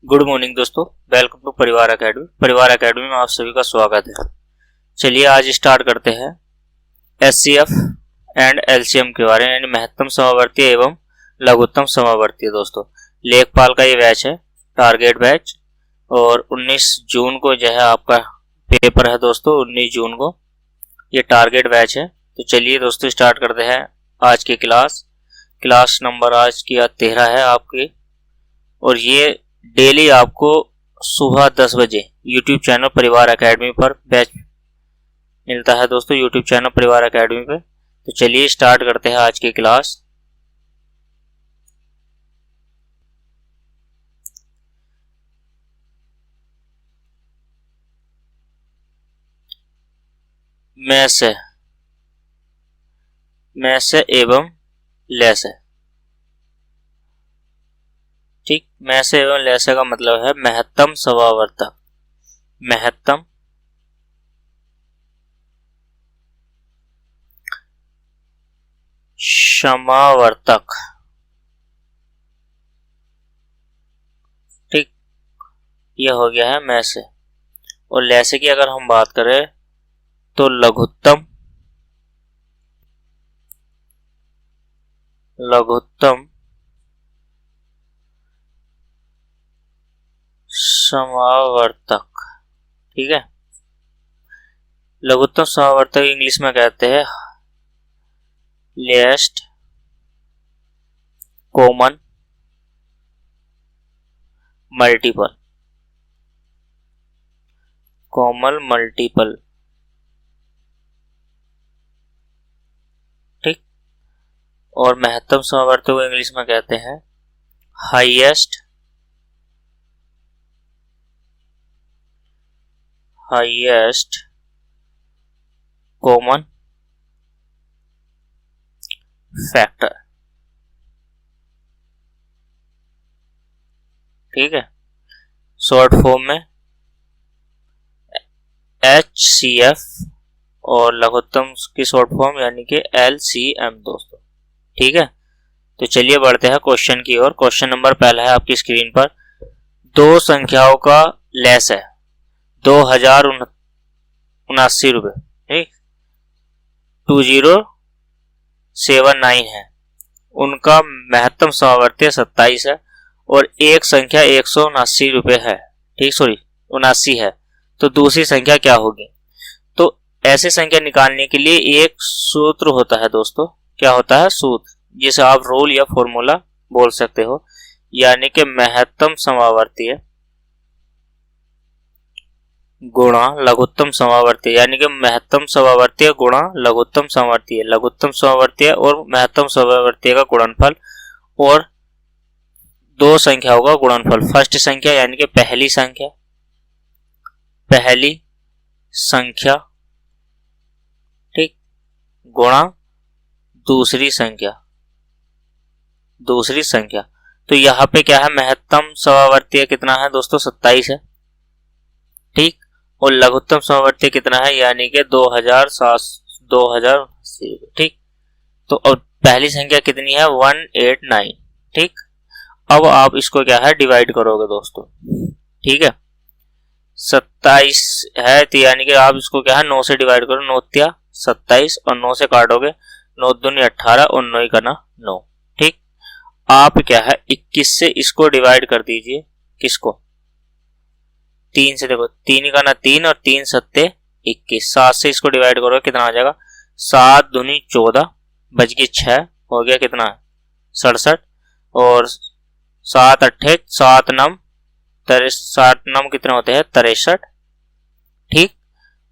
Good morning दोस्तों, welcome to परिवार academy. परिवार एकेडमी में आप सभी का स्वागत है। चलिए आज स्टार्ट करते हैं एचसीएफ एंड एलसीएम के बारे में, यानी महत्तम समवर्तीय एवं लघुत्तम समवर्तीय। दोस्तों लेखपाल का ये बैच है, टारगेट बैच, और 19 जून को जो है आपका पेपर है दोस्तों। 19 जून को ये टारगेट बैच है। तो चलिए दोस्तों स्टार्ट करते हैं आज की क्लास नंबर आज की 13 है आपकी, और ये डेली आपको सुबह 10 बजे यूट्यूब चैनल परिवार एकेडमी पर बैच मिलता है दोस्तों, यूट्यूब चैनल परिवार एकेडमी पे। तो चलिए स्टार्ट करते हैं आज की क्लास। में से एवं लेस है। ठीक, में से एवं लेस का मतलब है महत्तम समावर्तक। महत्तम समावर्तक, ठीक, यह हो गया है में से। और लेसे की अगर हम बात करें तो लघुत्तम समावर्तक। ठीक है, लघुत्तम समावर्तक इंग्लिश में कहते हैं लेस्ट कॉमन मल्टीपल। ठीक, और महत्तम समावर्तक को इंग्लिश में कहते हैं हाईएस्ट कॉमन फैक्टर। ठीक है, शॉर्ट फॉर्म में HCF और लघुत्तम की शॉर्ट फॉर्म यानी कि LCM दोस्तों। ठीक है, तो चलिए बढ़ते हैं क्वेश्चन की ओर। क्वेश्चन नंबर पहला है आपकी स्क्रीन पर। दो संख्याओं का लेस है 2079 रुपए। ठीक, 2079 है। उनका महत्तम समावर्तीय 27 है और एक संख्या 179 रुपए है। ठीक, 79 है। तो दूसरी संख्या क्या होगी? तो ऐसी संख्या निकालने के लिए एक सूत्र होता है दोस्तों। क्या होता है? सूत्र, जिसे आप रूल या फॉर्मूला बोल सकते हो, यानी कि महत्तम समावर्तीय गुणा लघुत्तम समावर्तीय, यानी कि महत्तम समावर्तीय गुणा लघुत्तम समावर्तीय, लघुत्तम समावर्तीय और महत्तम समावर्तीय का गुणनफल, और दो संख्याओं का गुणनफल। फर्स्ट संख्या यानी कि पहली संख्या, ठीक, गुणा दूसरी संख्या। तो यहाँ पे क्या है? महत्तम समावर्तीय कितना है दोस्तों? 27 है। ठीक, और लघुत्तम समावर्तीय कितना है? यानी कि 2080। ठीक, तो अब पहली संख्या कितनी है? 189। ठीक, अब आप इसको क्या है? डिवाइड करोगे दोस्तों। ठीक है, 27 है तो यानी कि आप इसको क्या है? 9 से डिवाइड करो। 9 तिया 27 और 9 से काटोगे 9 दूनी 18 और 9 का 9। ठीक, आप क्या है 21 से इसको डिवाइड कर दीजिए। किसको? 3 से। देखो 3 का 3 और 3 सत्ते 21। 7 से इसको डिवाइड करोगे कितना आ जाएगा? 7 दूनी 14 बच गई 6, हो गया कितना? 67। और 7 अट्ठे 7 नम 7 कितने होते हैं? 63। ठीक,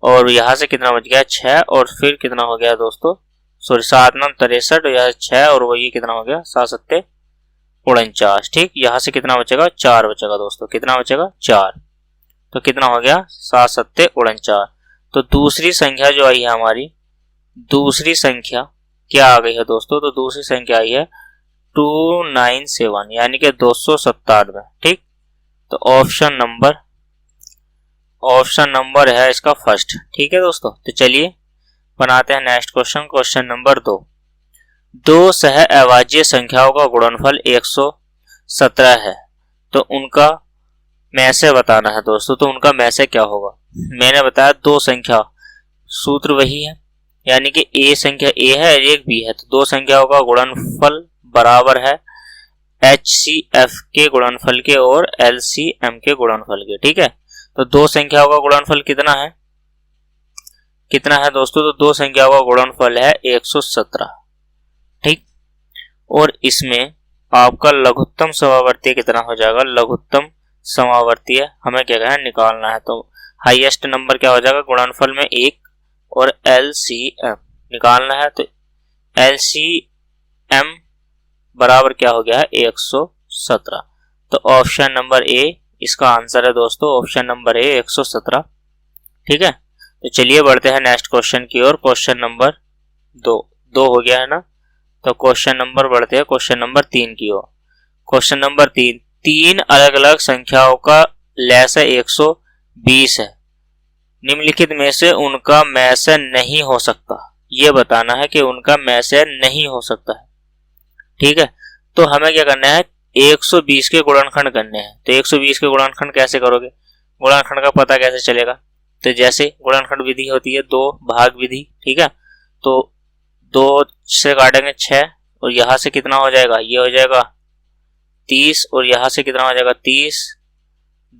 और यहां से कितना बच गया? 6, और फिर कितना हो गया दोस्तों? 7 नम 63 और यहाँ 6, और वही कितना हो गया? 7 सत्ते 49। ठीक, यहां से कितना बचेगा? 4 बचेगा दोस्तों। कितना बचेगा? 4। तो कितना हो गया? 7 सत्ते 49। तो दूसरी संख्या जो आई है हमारी, दूसरी संख्या क्या आ गई है दोस्तों? तो दूसरी संख्या आई है 297, यानी कि 297। ठीक, तो ऑप्शन नंबर है इसका फर्स्ट। ठीक है दोस्तों, तो चलिए बनाते हैं नेक्स्ट क्वेश्चन। Question number 2। दो सह अभाज्य संख्याओं का गुणनफल 117 है, तो उनका मैसे बताना है दोस्तों, तो उनका मैसे क्या होगा। मैंने बताया दो संख्या, सूत्र वही है, यानी कि ए संख्या ए है और एक बी है, तो दो संख्याओं का गुणनफल बराबर है HCF के गुणनफल के और LCM के गुणनफल के। ठीक है, तो दो संख्याओं का गुणनफल कितना है, कितना है दोस्तों, तो दो संख्याओं का गुणनफल है 117। ठीक, और इसमें आपका लघुत्तम समावर्तीय कितना हो जाएगा, लघुत्तम समावर्तीय हमें क्या कहना निकालना है, तो हाईएस्ट नंबर क्या हो जाएगा गुणनफल में 1 और LCM निकालना है, तो LCM बराबर क्या हो गया है 117। तो ऑप्शन नंबर ए इसका आंसर है दोस्तों, ऑप्शन नंबर ए 117। ठीक है, तो चलिए बढ़ते हैं नेक्स्ट क्वेश्चन की ओर। क्वेश्चन नंबर दो हो गया है ना, तो क्वेश्चन नंबर बढ़ते हैं क्वेश्चन नंबर 3 की ओर। क्वेश्चन नंबर 3, तीन अलग अलग संख्याओं का लैस 120 है, निम्नलिखित में से उनका मैसे नहीं हो सकता, ये बताना है कि उनका मैसे नहीं हो सकता है। ठीक है, तो हमें क्या करना है 120 के गुणनखंड करने हैं, तो 120 के गुणनखंड कैसे करोगे, गुणनखंड का पता कैसे चलेगा, तो जैसे गुणनखंड विधि होती है दो भाग विधि। ठीक है, तो 2 से काटेंगे 6 और यहां से कितना हो जाएगा, ये हो जाएगा 30 और यहां से कितना हो जाएगा 30,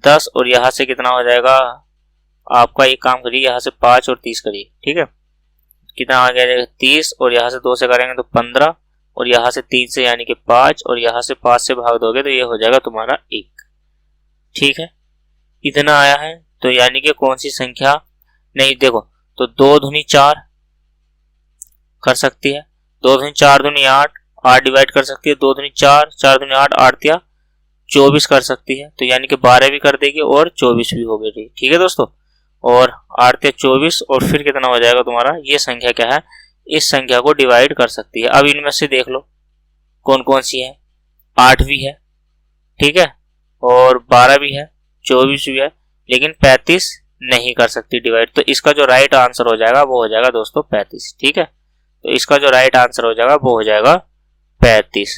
10 और यहां से कितना हो जाएगा आपका, एक काम करिए यहाँ से 5 और 30 करिए। ठीक है, कितना आ गया 30 और यहाँ से 2 से करेंगे तो 15 और यहाँ से 3 से यानी कि 5 और यहाँ से 5 से भाग दोगे तो ये हो जाएगा तुम्हारा 1। ठीक है, इतना आया है, तो यानी कि कौन सी संख्या नहीं, देखो तो 2 दूनी 4 कर सकती है, 2 दूनी 4 दूनी 8, 8 डिवाइड कर सकती है, 2 दूनी 4, 4 दूनी 8, 8 तिया 24 कर सकती है, तो यानी कि 12 भी कर देगी और 24 भी हो गई। ठीक है दोस्तों, और 8 तिया 24 और फिर कितना हो जाएगा तुम्हारा, ये संख्या क्या है, इस संख्या को डिवाइड कर सकती है। अब इनमें से देख लो कौन कौन सी है, 8 भी है, ठीक है, और 12 भी है, 24 भी है, लेकिन 35 नहीं कर सकती डिवाइड, तो इसका जो राइट आंसर हो जाएगा वो हो जाएगा दोस्तों 35। ठीक है, तो इसका जो राइट आंसर हो जाएगा वो हो जाएगा 35।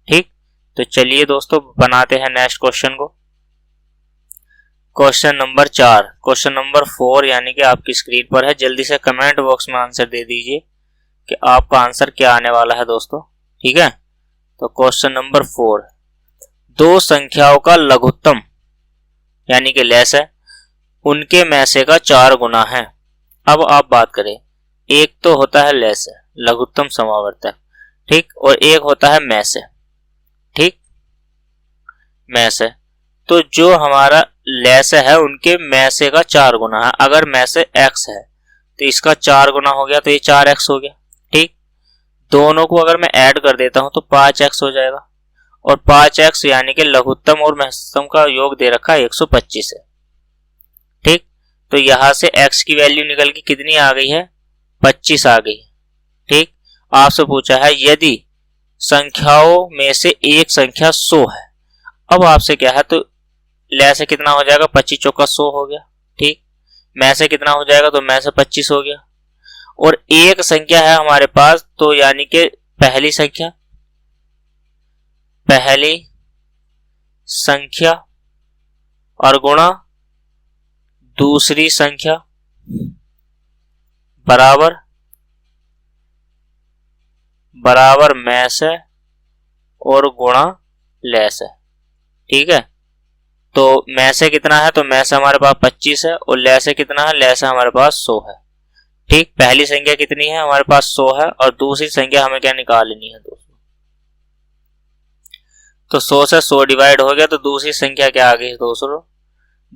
ठीक, तो चलिए दोस्तों बनाते हैं नेक्स्ट क्वेश्चन को। क्वेश्चन नंबर 4, क्वेश्चन नंबर 4 यानी कि आपकी स्क्रीन पर है, जल्दी से कमेंट बॉक्स में आंसर दे दीजिए कि आपका आंसर क्या आने वाला है दोस्तों। ठीक है, तो क्वेश्चन नंबर 4, दो संख्याओं का लघुत्तम यानी कि लैस है, उनके मैसे का 4 गुना है। अब आप बात करें, एक तो होता है लैस है लघुत्तम समावर्तक, ठीक, और एक होता है मैसे। ठीक, मैसे, तो जो हमारा लैस है उनके मैसे का 4 गुना है। अगर मैसे x है तो इसका 4 गुना हो गया तो ये 4x हो गया। ठीक, दोनों को अगर मैं ऐड कर देता हूं तो 5x हो जाएगा, और 5x यानी कि लघुत्तम और महत्तम का योग दे रखा है 125 है। ठीक, तो यहां से x की वैल्यू निकल के कितनी आ गई है, 25 आ गई। ठीक, आपसे पूछा है यदि संख्याओं में से एक संख्या 100 है। अब आपसे क्या है, तो ले से कितना हो जाएगा, 25 चौका 100 हो गया। ठीक, मैं से कितना हो जाएगा, तो मैं से 25 हो गया, और एक संख्या है हमारे पास, तो यानी कि पहली संख्या और गुणा दूसरी संख्या बराबर मैं से और गुणा ले से। ठीक है, तो मैं से कितना है, तो मैं से हमारे पास 25 है, और ले से कितना है, ले से हमारे पास 100 है। ठीक, पहली संख्या कितनी है, हमारे पास 100 है, और दूसरी संख्या हमें क्या निकालनी है दोस्तों, तो 100 से 100 डिवाइड हो गया, तो दूसरी संख्या क्या आ गई है दोस्तों,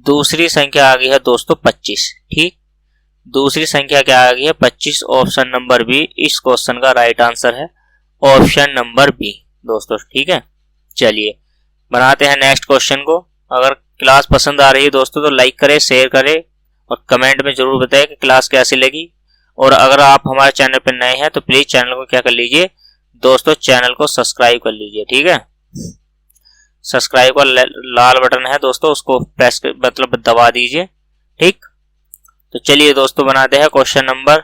दूसरी संख्या आ गई है दोस्तों 25। ठीक, दूसरी संख्या क्या आ गई है 25। ऑप्शन नंबर बी इस क्वेश्चन का राइट आंसर है, ऑप्शन नंबर बी दोस्तों। ठीक है, चलिए बनाते हैं नेक्स्ट क्वेश्चन को। अगर क्लास पसंद आ रही है दोस्तों तो लाइक करें, शेयर करें और कमेंट में जरूर बताएं कि क्लास कैसी लगी। और अगर आप हमारे चैनल पर नए हैं तो प्लीज चैनल को क्या कर लीजिए दोस्तों, चैनल को सब्सक्राइब कर लीजिए। ठीक है, सब्सक्राइब का लाल बटन है दोस्तों, उसको प्रेस मतलब दबा दीजिए। ठीक, तो चलिए दोस्तों बनाते हैं क्वेश्चन नंबर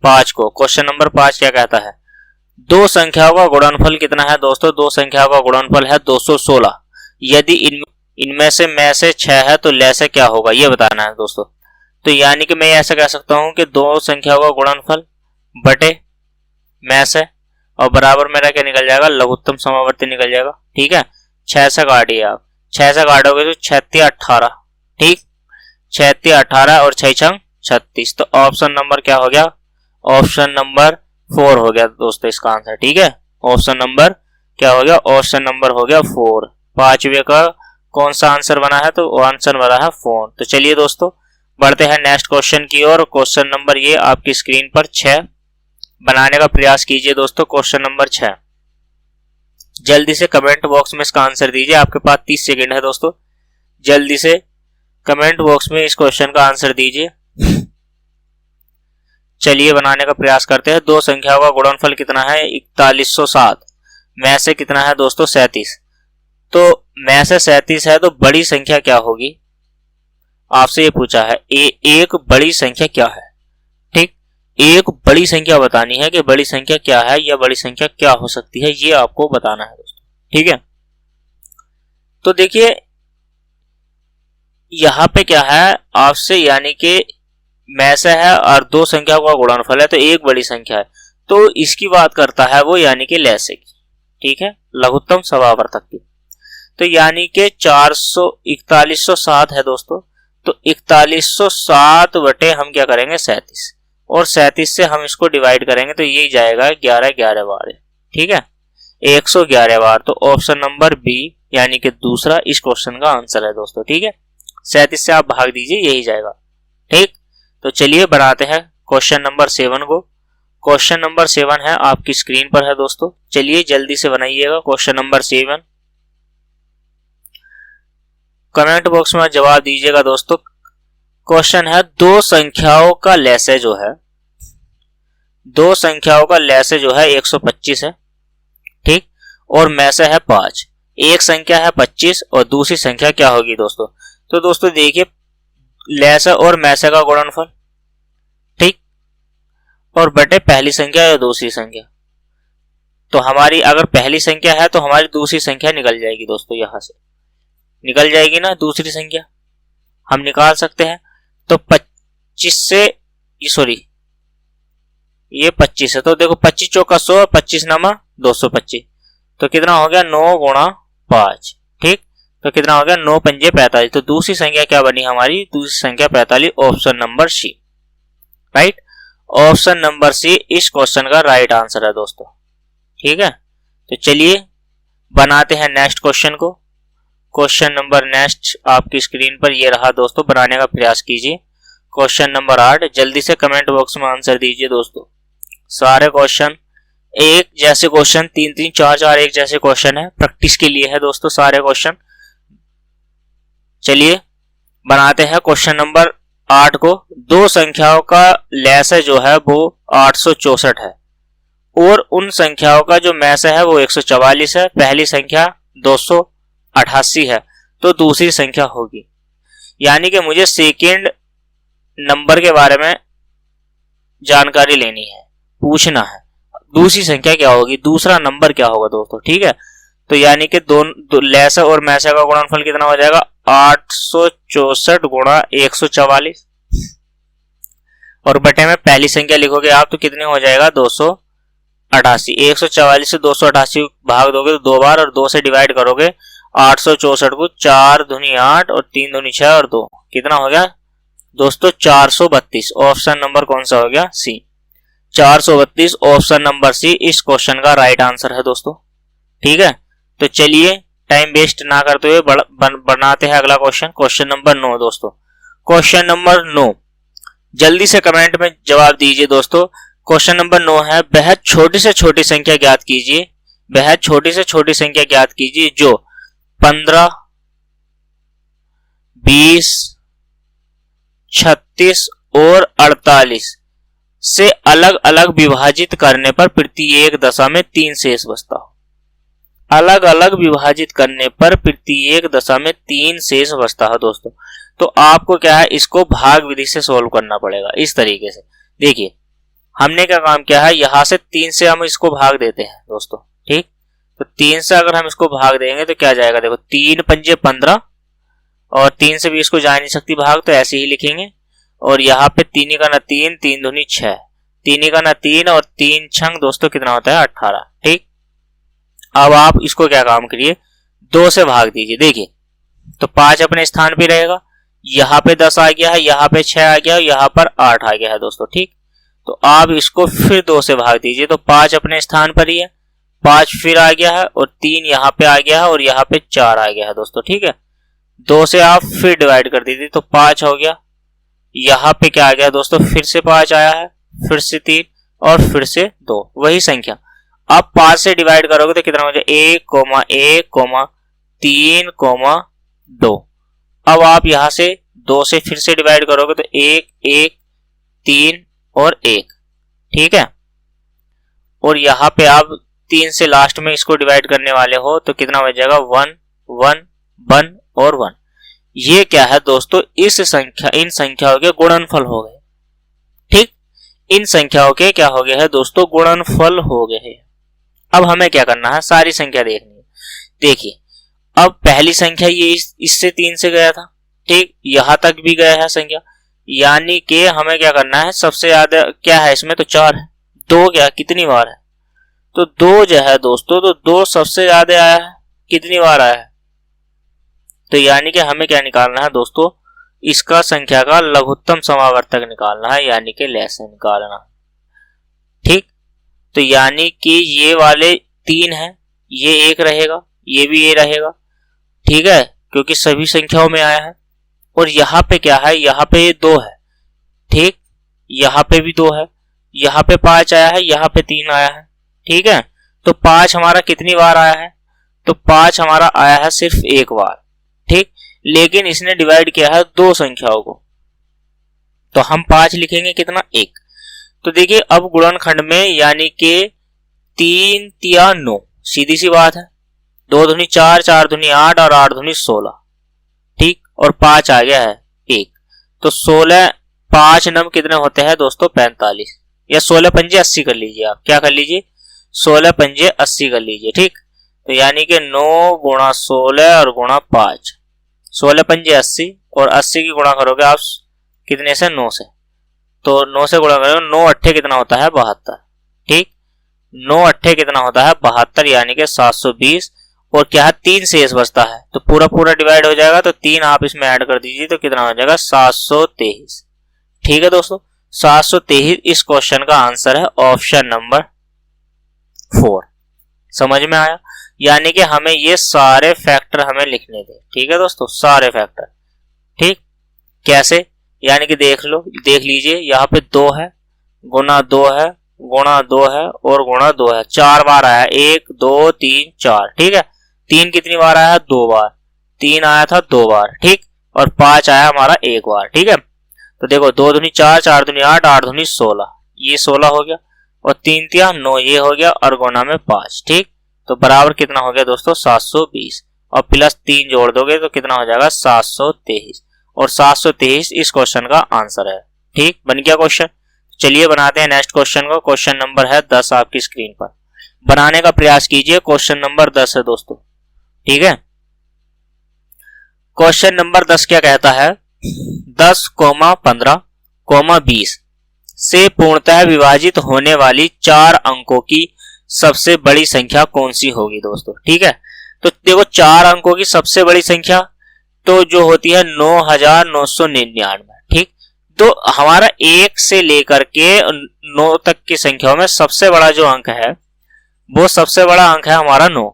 5 को। क्वेश्चन नंबर 5 क्या कहता है, दो संख्याओं का गुणनफल कितना है दोस्तों, दो संख्याओं का गुणनफल है 216। यदि इनमें से में से 6 है तो ले से क्या होगा ये बताना है दोस्तों। तो यानी कि मैं ऐसा कह सकता हूं कि दो संख्याओं का गुणनफल बटे में से और बराबर मेरा क्या निकल जाएगा, लघुत्तम समावर्ती निकल जाएगा। ठीक है, 6 से काटिए आप, 6 से काटोगे तो 6 × 18, ठीक, 6 × 18 और 6 × 36। तो ऑप्शन नंबर क्या हो गया, ऑप्शन नंबर 4 हो गया दोस्तों इसका आंसर। ठीक है, ऑप्शन नंबर क्या हो गया, ऑप्शन नंबर हो गया 4। पांचवे का कौन सा आंसर बना है, तो आंसर बना है 4। तो चलिए दोस्तों बढ़ते हैं नेक्स्ट क्वेश्चन की ओर। क्वेश्चन नंबर ये आपकी स्क्रीन पर 6 बनाने का प्रयास कीजिए दोस्तों। क्वेश्चन नंबर 6 जल्दी से कमेंट बॉक्स में इसका आंसर दीजिए, आपके पास 30 सेकंड है दोस्तों। जल्दी से कमेंट बॉक्स में इस क्वेश्चन का आंसर दीजिए। चलिए बनाने का प्रयास करते हैं। दो संख्याओं का गुणनफल कितना है, 4107, में से कितना है दोस्तों 37। तो में से 37 है तो बड़ी संख्या क्या होगी, आपसे ये पूछा है। एक बड़ी संख्या क्या है, ठीक, एक बड़ी संख्या बतानी है कि बड़ी संख्या क्या है या बड़ी संख्या क्या हो सकती है, ये आपको बताना है दोस्तों। ठीक है, तो देखिए यहां पे क्या है आपसे, यानी कि में से है और दो संख्याओं का गुणनफल है तो एक बड़ी संख्या है, तो इसकी बात करता है वो यानी कि लैसे की। ठीक है, लघुत्तम समावर्तक की। तो यानी कि 4107 है दोस्तों, तो 4107 बटे हम क्या करेंगे 37, और 37 से हम इसको डिवाइड करेंगे तो ये जाएगा 11 बार। ठीक है, 111 बार। तो ऑप्शन नंबर बी यानी कि दूसरा इस क्वेश्चन का आंसर है दोस्तों। ठीक है, 37 से आप भाग दीजिए यही जाएगा। ठीक, तो चलिए बनाते हैं क्वेश्चन नंबर 7 को। क्वेश्चन नंबर 7 है आपकी स्क्रीन पर है दोस्तों। चलिए जल्दी से बनाइएगा क्वेश्चन नंबर 7। कमेंट बॉक्स में जवाब दीजिएगा दोस्तों। क्वेश्चन है दो संख्याओं का लैसे जो है, दो संख्याओं का लैसे जो है 125 है, ठीक, और में से है 5। एक संख्या है 25 और दूसरी संख्या क्या होगी दोस्तों। तो दोस्तों देखिए लैसे और में से का गुणनफल, ठीक, और बटे पहली संख्या या दूसरी संख्या। तो हमारी अगर पहली संख्या है तो हमारी दूसरी संख्या निकल जाएगी दोस्तों, यहां से निकल जाएगी ना दूसरी संख्या, हम निकाल सकते हैं। तो 25 से ये 25 है, तो देखो 25 चौका 100 और 25 नामा 225, तो कितना हो गया 9 × 5। ठीक, तो कितना हो गया 9 × 5 = 45। तो दूसरी संख्या क्या बनी हमारी, दूसरी संख्या 45, option number C. Right, option number C इस क्वेश्चन का राइट आंसर है दोस्तों। ठीक है, तो चलिए बनाते हैं नेक्स्ट क्वेश्चन को। क्वेश्चन नंबर नेक्स्ट आपकी स्क्रीन पर ये रहा दोस्तों, बनाने का प्रयास कीजिए। क्वेश्चन नंबर 8 जल्दी से कमेंट बॉक्स में आंसर दीजिए दोस्तों। सारे क्वेश्चन एक जैसे क्वेश्चन, 3 3 4 4 एक जैसे क्वेश्चन है, प्रैक्टिस के लिए है दोस्तों सारे क्वेश्चन। चलिए बनाते हैं क्वेश्चन नंबर 8 को। दो संख्याओं का लैसे जो है वो 864 है और उन संख्याओं का जो में से है वो 144 है। पहली संख्या 288 है तो दूसरी संख्या होगी, यानी कि मुझे सेकेंड नंबर के बारे में जानकारी लेनी है, पूछना है दूसरी संख्या क्या होगी, दूसरा नंबर क्या होगा दोस्तों। ठीक है, तो यानी कि दो लैसे और में से का गुणनफल कितना हो जाएगा 864 × 144, और बटे में पहली संख्या लिखोगे आप तो कितने हो जाएगा 288। 144 से 288 भाग दोगे तो 2 बार और 2 से डिवाइड करोगे 864 को, 4 दूनी 8 और 3 दूनी 6 और 2 कितना हो गया दोस्तों 432। ऑप्शन नंबर कौन सा हो गया, सी, 432। ऑप्शन नंबर सी इस क्वेश्चन का राइट आंसर है दोस्तों। ठीक है, तो चलिए टाइम वेस्ट ना करते हुए बनाते हैं अगला क्वेश्चन। क्वेश्चन नंबर 9 दोस्तों। क्वेश्चन नंबर 9 जल्दी से कमेंट में जवाब दीजिए दोस्तों। क्वेश्चन नंबर 9 है बेहद छोटी से छोटी संख्या ज्ञात कीजिए, बेहद छोटी से छोटी संख्या ज्ञात कीजिए जो 15, 20, 36 और 48 से अलग अलग विभाजित करने पर प्रत्येक दशा में 3 शेष बचता हो। अलग अलग विभाजित करने पर प्रत्येक दशा में 3 शेष बचता है दोस्तों। तो आपको क्या है, इसको भाग विधि से सोल्व करना पड़ेगा इस तरीके से। देखिए हमने क्या काम किया है, यहां से 3 से हम इसको भाग देते हैं दोस्तों। ठीक, तो 3 से अगर हम इसको भाग देंगे तो क्या जाएगा, देखो 3 × 5 = 15 और 3 से भी इसको जा नहीं सकती भाग, तो ऐसे ही लिखेंगे। और यहाँ पे 3 का ना 3, 3 दूनी 6, 3 का ना 3 और 3 छंग दोस्तों कितना होता है 18। ठीक, अब आप इसको क्या काम करिए, 2 से भाग दीजिए। देखिए तो 5 अपने स्थान पे रहेगा, यहाँ पे 10 आ गया है, यहाँ पे 6 आ गया है, यहाँ पर 8 आ गया है दोस्तों। ठीक, तो आप इसको फिर 2 से भाग दीजिए, तो 5 अपने स्थान पर ही है, 5 फिर आ गया है और 3 यहाँ पे आ गया है और यहाँ पे 4 आ गया है दोस्तों। ठीक है, 2 से आप फिर डिवाइड कर दीजिए तो 5 हो गया, यहाँ पे क्या आ गया दोस्तों, फिर से 5 आया है, फिर से 3 और फिर से 2, वही संख्या। आप 5 से डिवाइड करोगे तो कितना हो जाए 1, 3, 2। अब आप यहां से 2 से फिर से डिवाइड करोगे तो 1, 1, 3 और 1। ठीक है, और यहाँ पे आप 3 से लास्ट में इसको डिवाइड करने वाले हो तो कितना हो जाएगा 1, 1, 1 और 1। ये क्या है दोस्तों, इस संख्या, इन संख्याओं के गुणनफल हो गए। ठीक, इन संख्याओं के क्या हो गया है दोस्तों, गुणनफल हो गए हैं। अब हमें क्या करना है, सारी संख्या देखनी है। देखिए अब पहली संख्या ये इससे 3 से गया था, ठीक, यहां तक भी गया है संख्या, यानी कि हमें क्या करना है, सबसे ज्यादा क्या है इसमें, तो 4 है। 2 क्या कितनी बार है, तो 2 जो है दोस्तों, तो 2 सबसे ज्यादा आया है, कितनी बार आया है, तो यानी कि हमें क्या निकालना है दोस्तों, इसका संख्या का लघुत्तम समावर्तक निकालना है, यानी कि लैसे निकालना। ठीक, तो यानी कि ये वाले 3 है, ये 1 रहेगा, ये भी ये रहेगा। ठीक है, क्योंकि सभी संख्याओं में आया है। और यहाँ पे क्या है, यहाँ पे ये 2 है। ठीक, यहाँ पे भी 2 है, यहाँ पे 5 आया है, यहाँ पे 3 आया है। ठीक है, तो 5 हमारा कितनी बार आया है, तो 5 हमारा आया है सिर्फ 1 बार। ठीक, लेकिन इसने डिवाइड किया है 2 संख्याओं को, तो हम 5 लिखेंगे कितना, 1। तो देखिए अब गुणनखंड में यानी कि 3 तिया 9, सीधी सी बात है, 2 दूनी 4, 4 दूनी 8 और 8 दूनी 16। ठीक, और 5 आ गया है 1, तो 16, 5 नम कितने होते हैं दोस्तों 45, या 16 पंजे 80 कर लीजिए, आप क्या कर लीजिए 16 पंजे 80 कर लीजिए। ठीक, तो यानी कि 9 गुणा 16 और गुणा 5, 16 पंजे 80 और 80 की गुणा करोगे आप कितने से, 9 से, तो 9 से गुणा करोगे, 9 अट्ठे कितना होता है 72। ठीक, 9 अट्ठे कितना होता है 72, यानी कि 720। और क्या है 3 शेष बचता है, तो पूरा पूरा डिवाइड हो जाएगा, तो 3 आप इसमें ऐड कर दीजिए तो कितना हो जाएगा 723। ठीक है दोस्तों, 723 इस क्वेश्चन का आंसर है, ऑप्शन नंबर 4। समझ में आया, यानी कि हमें ये सारे फैक्टर हमें लिखने थे। ठीक है दोस्तों, सारे फैक्टर। ठीक, कैसे, यानी कि देख लीजिए, यहाँ पे 2 है, गुना 2 है, गुणा 2 है और गुणा 2 है, 4 बार आया, 1, 2, 3, 4। ठीक है, 3 कितनी बार आया, 2 बार, 3 आया था 2 बार। ठीक, और 5 आया हमारा 1 बार। ठीक है, तो देखो 2 दूनी 4, 4 दूनी 8, 8 दूनी 16, ये 16 हो गया, और 3 तिया 9 ये हो गया, और गुणा में 5। ठीक, तो बराबर कितना हो गया दोस्तों 720, और प्लस 3 जोड़ दोगे तो कितना हो जाएगा 723, और 723 इस क्वेश्चन का आंसर है। ठीक, बन गया क्वेश्चन। चलिए बनाते हैं नेक्स्ट क्वेश्चन को। क्वेश्चन नंबर है 10 आपकी स्क्रीन पर, बनाने का प्रयास कीजिए। क्वेश्चन नंबर 10 है दोस्तों। ठीक है, क्वेश्चन नंबर 10 क्या कहता है, 10, 15, 20 से पूर्णतः विभाजित होने वाली 4 अंकों की सबसे बड़ी संख्या कौन सी होगी दोस्तों। ठीक है, तो देखो 4 अंकों की सबसे बड़ी संख्या तो जो होती है 9999। ठीक, तो हमारा 1 से लेकर के 9 तक की संख्याओं में सबसे बड़ा जो अंक है, वो सबसे बड़ा अंक है हमारा 9।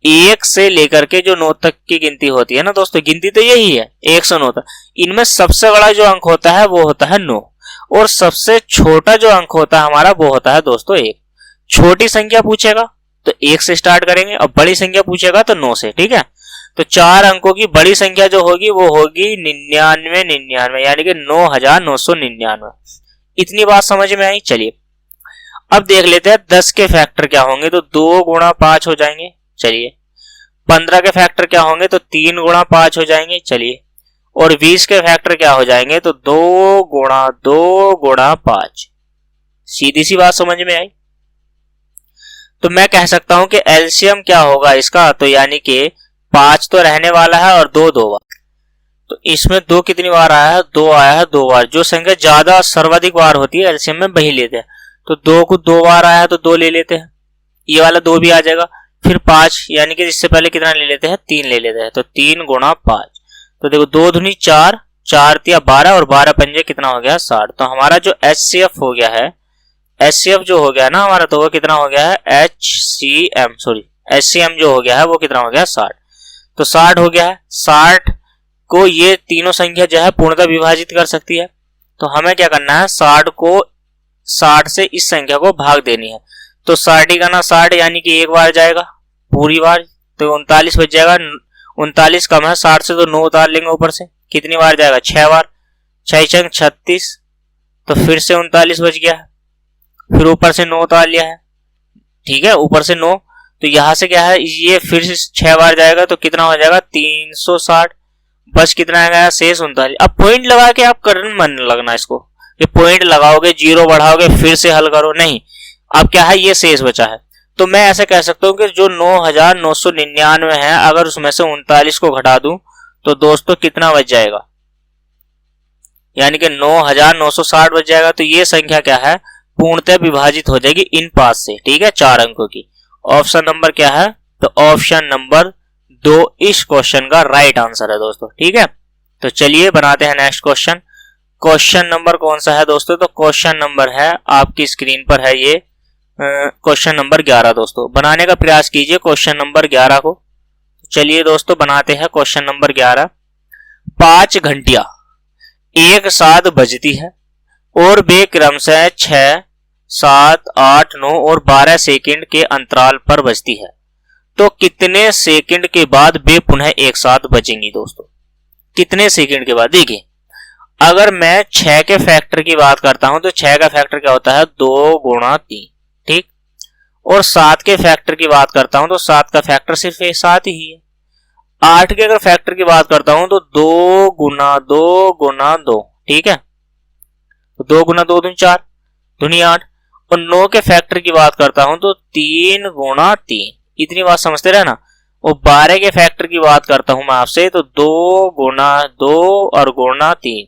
1 से लेकर के जो 9 तक की गिनती होती है ना दोस्तों, गिनती तो यही है 1 से 9 तक, इनमें सबसे बड़ा जो अंक होता है वो होता है 9, और सबसे छोटा जो अंक होता है हमारा वो होता है दोस्तों 1। छोटी संख्या पूछेगा तो 1 से स्टार्ट करेंगे, और बड़ी संख्या पूछेगा तो 9 से। ठीक है, तो 4 अंकों की बड़ी संख्या जो होगी वो होगी 9999, यानी कि 9999। इतनी बात समझ में आई। चलिए अब देख लेते हैं 10 के फैक्टर क्या होंगे, तो 2 गुणा 5 हो जाएंगे। चलिए 15 के फैक्टर क्या होंगे, तो 3 गुणा 5 हो जाएंगे। चलिए, और 20 के फैक्टर क्या हो जाएंगे, तो 2 गुणा 5। सीधी सी बात समझ में आई। तो मैं कह सकता हूं कि एलसीएम क्या होगा इसका, तो यानी कि 5 तो रहने वाला है और 2 बार, इसमें 2 कितनी बार आया है, 2 आया है 2 बार। जो संख्या ज्यादा सर्वाधिक बार होती है एलसीएम में वही लेते हैं। तो 2 को 2 बार आया है तो 2 ले लेते हैं, ये वाला 2 भी आ जाएगा। फिर 5 यानी कि इससे पहले कितना ले लेते हैं, 3 ले लेते हैं। तो 3 गुणा 5, तो देखो 2 दूनी 4, 4 तिया 12 और 12 पंजे कितना हो गया 60। तो हमारा जो एचसीएफ हो गया है, एचसीएफ जो हो गया ना हमारा, तो वो कितना हो गया है एचसीएम जो हो गया है वो कितना हो गया 60। तो 60 हो गया है। 60 को ये तीनों संख्या जो है पूर्णतः विभाजित कर सकती है। तो हमें क्या करना है, 60 को 60 से इस संख्या को भाग देनी है। तो 60 का ना 60 यानी कि एक बार जाएगा पूरी बार, तो 39 बच जाएगा। 39 कम है 60 से, तो 9 उतार लेंगे ऊपर से, कितनी बार जाएगा 6 बार, 6 चंग 36, तो फिर से 39 बच गया है। फिर ऊपर से 9 उतार लिया है, ठीक है, ऊपर से 9, तो यहां से क्या है, ये फिर से 6 बार जाएगा तो कितना हो जाएगा 360, बस कितना आएगा शेष 39। अब पॉइंट लगा के आप करने मन लगना इसको, ये पॉइंट लगाओगे, जीरो बढ़ाओगे, फिर से हल करो, नहीं। अब क्या है, ये शेष बचा है। तो मैं ऐसे कह सकता हूं कि जो 9999 है, अगर उसमें से 39 को घटा दूं तो दोस्तों कितना बच जाएगा, यानी कि 9960 बच जाएगा। तो ये संख्या क्या है, पूर्णतः विभाजित हो जाएगी इन 5 से, ठीक है, 4 अंकों की। ऑप्शन नंबर क्या है, तो ऑप्शन नंबर 2 इस क्वेश्चन का राइट आंसर है दोस्तों, ठीक है। तो चलिए बनाते हैं नेक्स्ट क्वेश्चन। क्वेश्चन नंबर कौन सा है दोस्तों, तो क्वेश्चन नंबर है आपकी स्क्रीन पर है ये क्वेश्चन नंबर 11 दोस्तों। बनाने का प्रयास कीजिए क्वेश्चन नंबर 11 को। चलिए दोस्तों बनाते हैं क्वेश्चन नंबर 11। 5 घंटियां एक साथ बजती है और वे क्रमशः 6, 7, 8, 9 और 12 सेकंड के अंतराल पर बजती है। तो कितने सेकंड के बाद वे पुनः एक साथ बजेंगी दोस्तों, कितने सेकंड के बाद। देखिए अगर मैं 6 के फैक्टर की बात करता हूं तो 6 का फैक्टर क्या होता है, 2 गुणा 3, ठीक। और 7 के फैक्टर की बात करता हूं तो 7 का फैक्टर सिर्फ 7 ही है। 8 के अगर फैक्टर की बात करता हूं तो 2 गुना 2 गुना 2, ठीक है, तो 2 गुना 2 दूनी 4, दूनी 8। और 9 के फैक्टर की बात करता हूं तो 3 गुणा 3, इतनी बात समझते रहे ना। और 12 के फैक्टर की बात करता हूं मैं आपसे तो 2 गुना 2 और गुणा 3,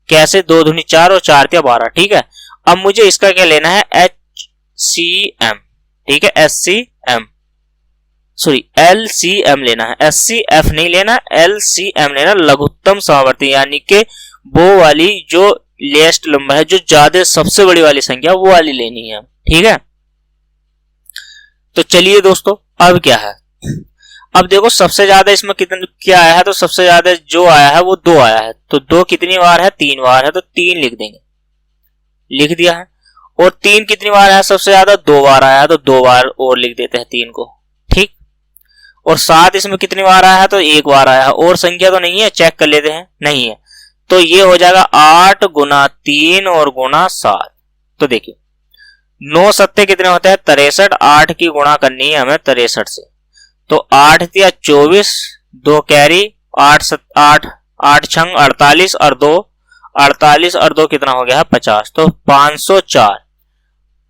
कैसे, 2 दूनी 4 और 4 तिया 12, ठीक है। अब मुझे इसका क्या लेना है, HCM, ठीक है, LCM लेना है, SCF नहीं लेना, LCM लेना, लघुत्तम सामर्थ्य, यानी कि वो वाली जो लेस्ट नंबर है, जो ज्यादा सबसे बड़ी वाली संख्या वो वाली लेनी है, ठीक है। तो चलिए दोस्तों अब क्या है, अब देखो सबसे ज्यादा इसमें कितना क्या आया है, तो सबसे ज्यादा जो आया है वो 2 आया है। तो 2 कितनी बार है, 3 बार है, तो 3 लिख देंगे, लिख दिया है। और 3 कितनी बार आया सबसे ज्यादा, 2 बार आया, तो 2 बार और लिख देते हैं 3 को, ठीक। और 7 इसमें कितनी बार आया है, तो 1 बार आया है। और संख्या तो नहीं है, चेक कर लेते हैं, नहीं है, तो ये हो जाएगा 8 गुना 3 और गुना 7। तो देखिए 9 सत्ते कितने होते हैं, 63, 8 की गुणा करनी है हमें 63 से, तो 8 तिया 24, 2 कैरी, 8 छंग 48 और 2 48 और 2 कितना हो गया है 50, तो 504,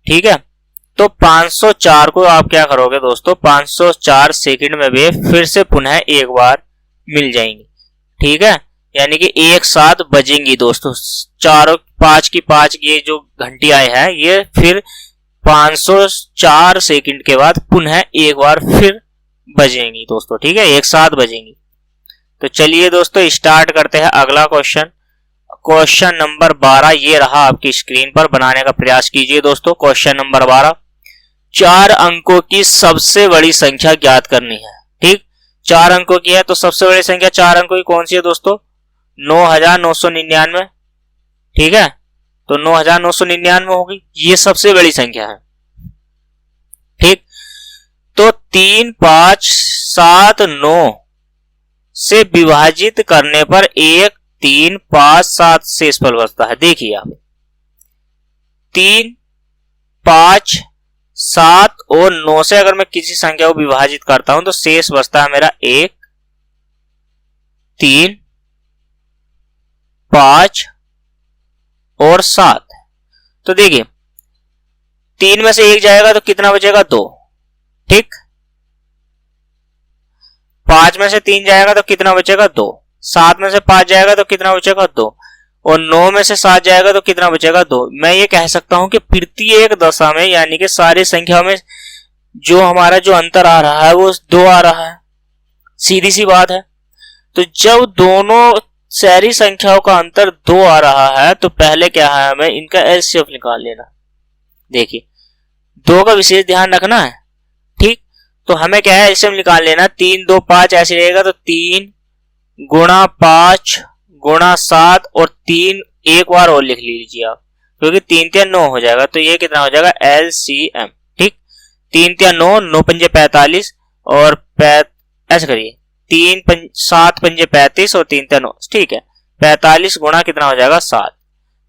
ठीक है। तो 504 को आप क्या करोगे दोस्तों, 504 सेकंड में वे फिर से पुनः एक बार मिल जाएंगी, ठीक है, यानी कि एक साथ बजेंगी दोस्तों। चारों 5 की 5 ये जो घंटियां हैं ये फिर 504 सेकंड के बाद पुनः एक बार फिर बजेंगी दोस्तों, ठीक है, एक साथ बजेंगी। तो चलिए दोस्तों स्टार्ट करते हैं अगला क्वेश्चन। क्वेश्चन नंबर 12 ये रहा आपकी स्क्रीन पर, बनाने का प्रयास कीजिए दोस्तों। क्वेश्चन नंबर 12, 4 अंकों की सबसे बड़ी संख्या ज्ञात करनी है, ठीक। 4 अंकों की है तो सबसे बड़ी संख्या 4 अंकों की कौन सी है दोस्तों, 9999, ठीक है, तो 9999 होगी, ये सबसे बड़ी संख्या है, ठीक। तो 3, 5, 7, 9 से विभाजित करने पर 1, 3, 5, 7 शेषफल बचता है। देखिए आप 3, 5, 7 और 9 से अगर मैं किसी संख्या को विभाजित करता हूं तो शेष बचता है मेरा 1, 3, 5 और 7। तो देखिए 3 में से 1 जाएगा तो कितना बचेगा 2, ठीक। 5 में से 3 जाएगा तो कितना बचेगा 2, 7 में से 5 जाएगा तो कितना बचेगा 2, और 9 में से 7 जाएगा तो कितना बचेगा 2। मैं ये कह सकता हूं कि प्रत्येक दशा में यानी कि सारी संख्या में जो हमारा जो अंतर आ रहा है वो 2 आ रहा है, सीधी सी बात है। तो जब दोनों सारी संख्याओं का अंतर 2 आ रहा है तो पहले क्या है, हमें इनका एलसीएम निकाल लेना। देखिए 2 का विशेष ध्यान रखना है, ठीक। तो हमें क्या है, एलसीएम निकाल लेना। 3 2 5 ऐसे रहेगा तो 3 गुणा 5 गुणा 7 और 3 एक बार और लिख लीजिए आप, क्योंकि 3 3 9 हो जाएगा। तो ये कितना हो जाएगा एलसीएम, ठीक। 3 3 9, 9 पंजे 45 और ऐसे करिए 7 पंजे 35 और 3 3 9, ठीक है। 45 गुणा कितना हो जाएगा 7,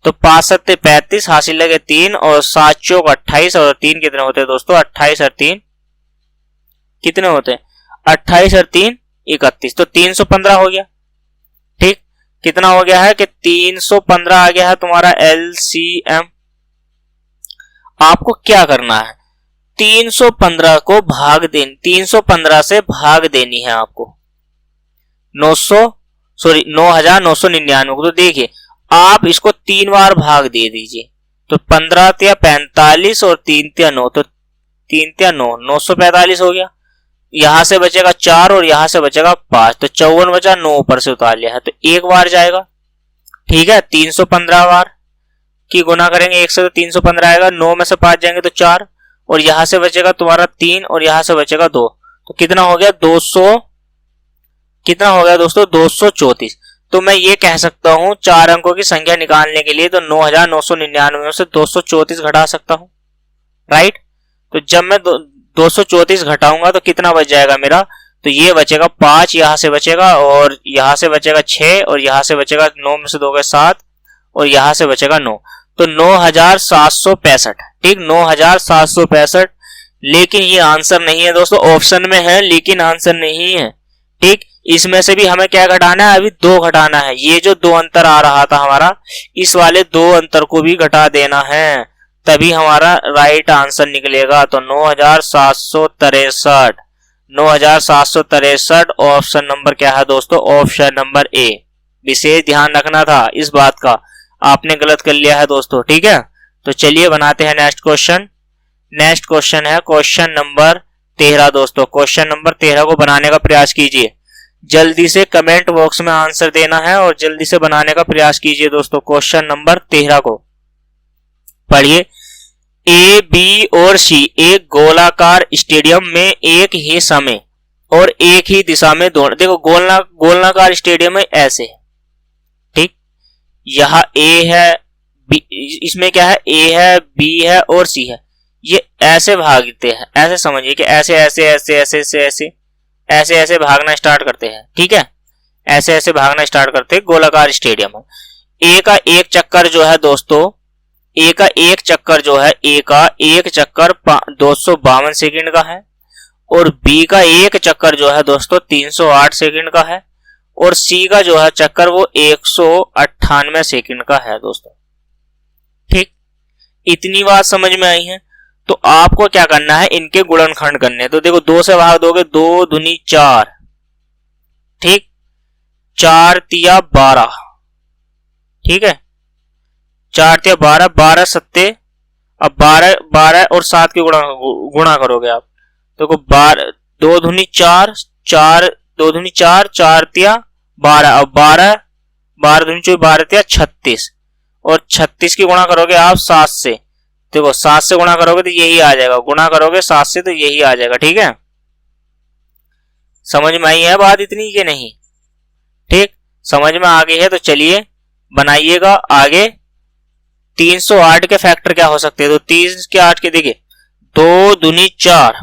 तो 5 7 35, हासिल लगे 3 और 7 चौक 28 और 3 कितने होते हैं दोस्तों 28 और 3 कितने होते हैं 28 और 3 31, तो 315 हो गया, ठीक। कितना हो गया है कि 315 आ गया है तुम्हारा एलसीएम। आपको क्या करना है, 315 को भाग देनी, 315 से भाग देनी है आपको 9999 को। तो देखिए आप इसको 3 बार भाग दे दीजिए, तो 15 या 45 और 3 या 9, तो 3 या 9 945 हो गया। यहां से बचेगा 4 और यहां से बचेगा 5, तो 54 बचा, 9 ऊपर से उतार लिया है तो एक बार जाएगा, ठीक है। 315 बार की गुना करेंगे 1 से तो 315 आएगा, 9 में से 5 जाएंगे तो 4 और यहां से बचेगा तुम्हारा 3 और यहां से बचेगा 2, तो कितना हो गया 200, कितना हो गया दोस्तों 234। तो मैं ये कह सकता हूं 4 अंकों की संख्या निकालने के लिए तो 9999 में से 234 घटा सकता हूं, राइट। तो जब मैं 234 घटाऊंगा तो कितना बच जाएगा मेरा, तो ये बचेगा 5, यहां से बचेगा और यहां से बचेगा 6 और यहां से बचेगा 9 में से 2 गए 7 और यहां से बचेगा 9, तो 9765, ठीक 9765। लेकिन ये आंसर नहीं है दोस्तों, ऑप्शन में है लेकिन आंसर नहीं है, ठीक। इसमें से भी हमें क्या घटाना है, अभी 2 घटाना है। ये जो 2 अंतर आ रहा था हमारा, इस वाले 2 अंतर को भी घटा देना है, तभी हमारा राइट आंसर निकलेगा। तो 9763, 9763 ऑप्शन नंबर क्या है दोस्तों, ऑप्शन नंबर ए। विशेष ध्यान रखना था इस बात का, आपने गलत कर लिया है दोस्तों, ठीक है। तो चलिए बनाते हैं नेक्स्ट क्वेश्चन। नेक्स्ट क्वेश्चन है क्वेश्चन नंबर 13 दोस्तों। क्वेश्चन नंबर 13 को बनाने का प्रयास कीजिए, जल्दी से कमेंट बॉक्स में आंसर देना है और जल्दी से बनाने का प्रयास कीजिए दोस्तों। क्वेश्चन नंबर 13 को पढ़िए। ए, बी और सी एक गोलाकार स्टेडियम में एक ही समय और एक ही दिशा में दौड़, देखो गोलाकार स्टेडियम है ऐसे, ठीक। यहां ए है, बी, इसमें क्या है, ए है, बी है और सी है। ये ऐसे भागते हैं, ऐसे समझिए कि ऐसे ऐसे ऐसे ऐसे ऐसे ऐसे ऐसे ऐसे भागना स्टार्ट करते हैं, ठीक है। ऐसे ऐसे भागना स्टार्ट करते हैं, गोलाकार स्टेडियम है। ए का एक चक्कर जो है दोस्तों, ए का एक चक्कर जो है, ए का एक चक्कर 252 सेकंड का है और बी का एक चक्कर जो है दोस्तों 308 सेकंड का है और सी का जो है चक्कर वो 198 सेकंड का है दोस्तों, ठीक। इतनी बात समझ में आई है। तो आपको क्या करना है, इनके गुणनखंड करने। तो देखो 2 से भाग दोगे, 2 दूनी 4, ठीक, 4 तिया 12, ठीक है, 4 तिया 12, 12 सत्ते, अब 12 और 7 के गुणा करोगे आप, देखो 12 2 दूनी 4, 4 2 दूनी 4, 4 तिया 12, अब 12 दूनी 12 तिया 36 और 36 की गुणा करोगे आप 7 से, देखो 7 से गुणा करोगे तो यही आ जाएगा, गुणा करोगे 7 से तो यही आ जाएगा, ठीक है। समझ में आई है बात इतनी कि नहीं, ठीक, समझ में आ गई है। तो चलिए बनाइएगा आगे। 308 के फैक्टर क्या हो सकते हैं, तो 3 के 8 के देखिए 2 दूनी 4,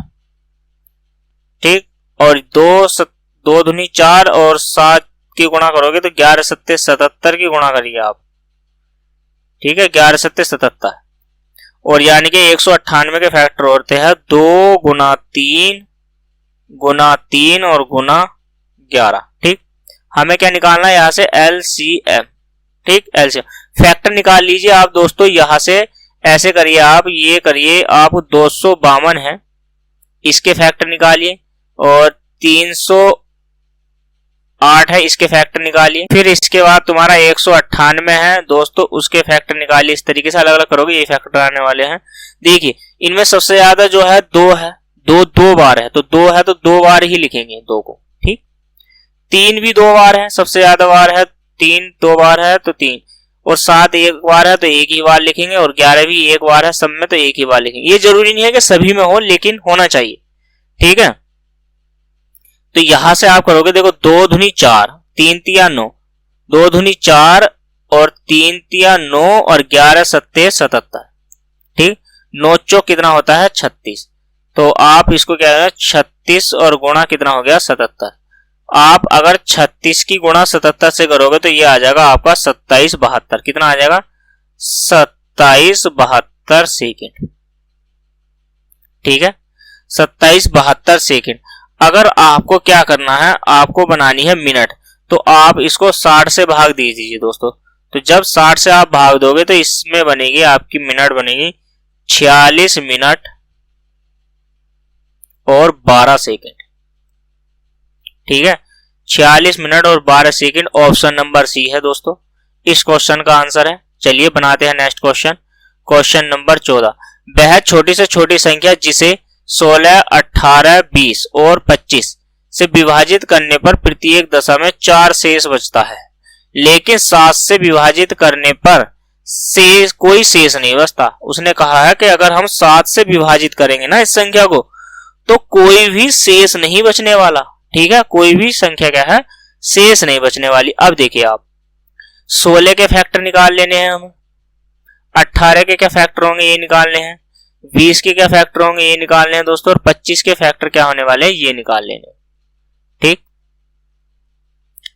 ठीक, और 2 दूनी 4 और 7 की गुणा करोगे तो 11 सत्ते 77 की गुणा करिए आप, ठीक है, 11 सत्ते 77 और यानी कि 198 के फैक्टर होते हैं 2 गुना 3 और गुना 11, ठीक। हमें क्या निकालना है यहां से एलसीएम, ठीक, एलसीएम फैक्टर निकाल लीजिए आप दोस्तों। यहां से ऐसे करिए आप, ये करिए आप 252 है, इसके फैक्टर निकालिए और 300 8 है, इसके फैक्टर निकालिए। फिर इसके बाद तुम्हारा 198 है दोस्तों, उसके फैक्टर निकालिए। इस तरीके से अलग अलग करोगे, ये फैक्टर आने वाले हैं। देखिए इनमें सबसे ज्यादा जो है 2 है, दो बार है, तो 2 है तो 2 बार ही लिखेंगे 2 को, ठीक। 3 भी 2 बार है, सबसे ज्यादा बार है 3, 2 बार है तो 3, और 7 एक बार है तो एक ही बार लिखेंगे, और 11 भी एक बार है सब में तो एक ही बार लिखेंगे। ये जरूरी नहीं है कि सभी में हो, लेकिन होना चाहिए, ठीक है। तो यहां से आप करोगे, देखो 2 दूनी 4, 3 तिया 9, 2 दूनी 4 और 3 तिया 9 और 11 सत्ते 77, ठीक। 9 चौक कितना होता है 36, तो आप इसको क्या है 36 और गुणा कितना हो गया 77। आप अगर 36 की गुणा 77 से करोगे तो ये आ जाएगा आपका 2772। कितना आ जाएगा 2772 सेकेंड, ठीक है, 2772 सेकेंड। अगर आपको क्या करना है, आपको बनानी है मिनट, तो आप इसको 60 से भाग दीजिए दोस्तों। तो जब 60 से आप भाग दोगे तो इसमें बनेगी आपकी मिनट बनेगी 46 मिनट और 12 सेकेंड, ठीक है। 46 मिनट और 12 सेकेंड ऑप्शन नंबर सी है दोस्तों, इस क्वेश्चन का आंसर है। चलिए बनाते हैं नेक्स्ट क्वेश्चन। क्वेश्चन नंबर 14, वह छोटी से छोटी संख्या जिसे 16, 18, 20 और 25 से विभाजित करने पर प्रत्येक दशा में 4 शेष बचता है, लेकिन 7 से विभाजित करने पर शेष कोई शेष नहीं बचता। उसने कहा है कि अगर हम 7 से विभाजित करेंगे ना इस संख्या को, तो कोई भी शेष नहीं बचने वाला, ठीक है, कोई भी संख्या क्या है शेष नहीं बचने वाली। अब देखिए आप 16 के फैक्टर निकाल लेने हैं हमें, 18 के क्या फैक्टर होंगे ये निकालने हैं, 20 के क्या फैक्टर होंगे ये निकालने हैं दोस्तों, और 25 के फैक्टर क्या होने वाले हैं ये निकाल लेने, ठीक।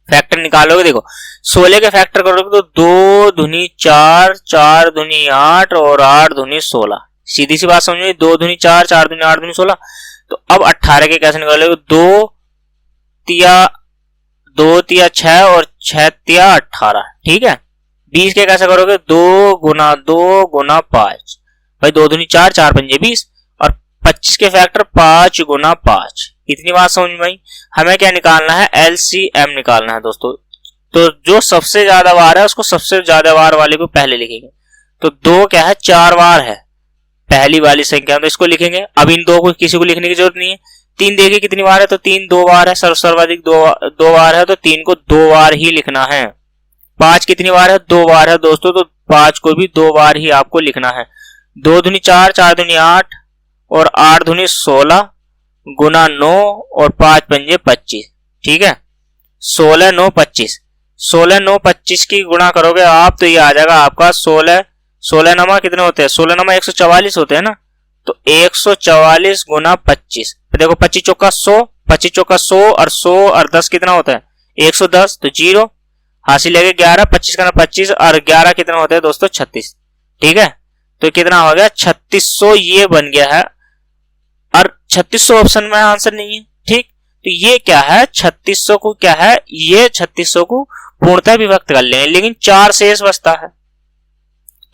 फैक्टर निकालोगे, देखो 16 के फैक्टर करोगे तो 2 दूनी 4, 4 दूनी 8 और 8 दूनी 16, सीधी सी बात समझो, 2 दूनी 4, 4 दूनी 8 दूनी 16। तो अब 18 के कैसे निकालोगे, 2 तिया 6 और 6 तिया 18, ठीक है। 20 के कैसे करोगे, 2 गुना 2 गुना 5, भाई 2 दूनी 4, 4 पंजे 20, और 25 के फैक्टर 5 गुना 5। इतनी बात समझ में आई। हमें क्या निकालना है, एलसीएम निकालना है दोस्तों। तो जो सबसे ज्यादा बार है उसको सबसे ज्यादा बार वाले को पहले लिखेंगे। तो 2 क्या है 4 बार है पहली वाली संख्या, तो इसको लिखेंगे। अब इन 2 को किसी को लिखने की जरूरत नहीं है। 3 देखिए कितनी बार है, तो 3 2 बार है, सर्वाधिक 2 बार है, तो 3 को 2 बार ही लिखना है। 5 कितनी बार है, 2 बार है दोस्तों, तो 5 को भी 2 बार ही आपको लिखना है। 2 दूनी 4, 4 दूनी 8 और 8 दूनी 16 गुना 9 और 5 पंजे 25, ठीक है। 16 9 25, 16 9 25 की गुणा करोगे आप तो ये आ जाएगा आपका 16 नमा कितने होते हैं, 16 नमा 144 होते हैं ना, तो 144 गुना 25। देखो 25 चौका 100, 25 चौका 100 और 100 और 10 कितना होता है 110, तो 0 हासिल लगे 11, 25 का 25 और 11 कितना होता है दोस्तों 36, ठीक है। तो कितना हो गया 3600, ये बन गया है। और 3600 ऑप्शन में आंसर नहीं है, ठीक। तो ये क्या है 3600 को क्या है, ये 3600 को पूर्णतः विभक्त कर लेंगे, लेकिन 4 शेष बचता है।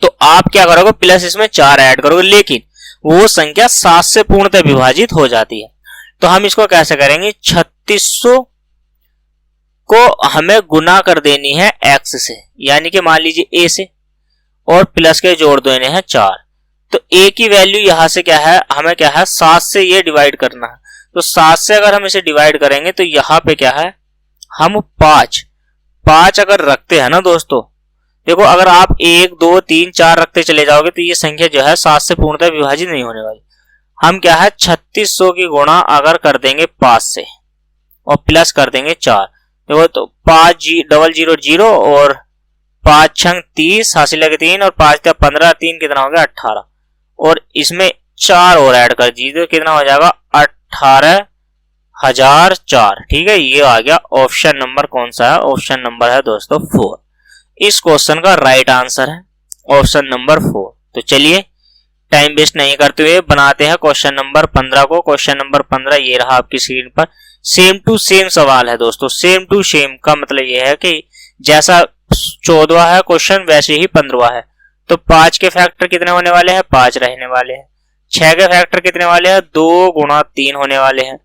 तो आप क्या करोगे, प्लस इसमें 4 ऐड करोगे, लेकिन वो संख्या 7 से पूर्णतः विभाजित हो जाती है। तो हम इसको कैसे करेंगे, 3600 को हमें गुना कर देनी है x से, यानी कि मान लीजिए a से, और प्लस के जोड़ देने हैं 4। तो a की वैल्यू यहां से क्या है, हमें क्या है 7 से ये डिवाइड करना है। तो 7 से अगर हम इसे डिवाइड करेंगे तो यहां पे क्या है, हम 5 अगर रखते हैं ना दोस्तों, देखो अगर आप 1 2 3 4 रखते चले जाओगे तो ये संख्या जो है 7 से पूर्णतः विभाजित नहीं होने वाली। हम क्या है 3600 की गुणा अगर कर देंगे 5 से और प्लस कर देंगे 4, देखो तो 5 0 0 0 और 5 6 30 हासिल लगे 3 और 5 15, 3 कितना हो गया 18, और इसमें 4 और ऐड कर दीजिए, कितना हो जाएगा 18,004, ठीक है। ये आ गया ऑप्शन नंबर, कौन सा है, ऑप्शन नंबर है दोस्तों 4। इस क्वेश्चन का राइट आंसर है ऑप्शन नंबर 4। तो चलिए टाइम वेस्ट नहीं करते हुए बनाते हैं क्वेश्चन नंबर 15 को। क्वेश्चन नंबर 15 ये रहा आपकी स्क्रीन पर। सेम टू सेम सवाल है दोस्तों। सेम टू सेम का मतलब ये है कि जैसा 14वां है क्वेश्चन वैसे ही 15वां है। तो 5 के फैक्टर कितने होने वाले हैं, 5 रहने वाले हैं। 6 के फैक्टर कितने वाले हैं, 2 गुणा 3 होने वाले हैं।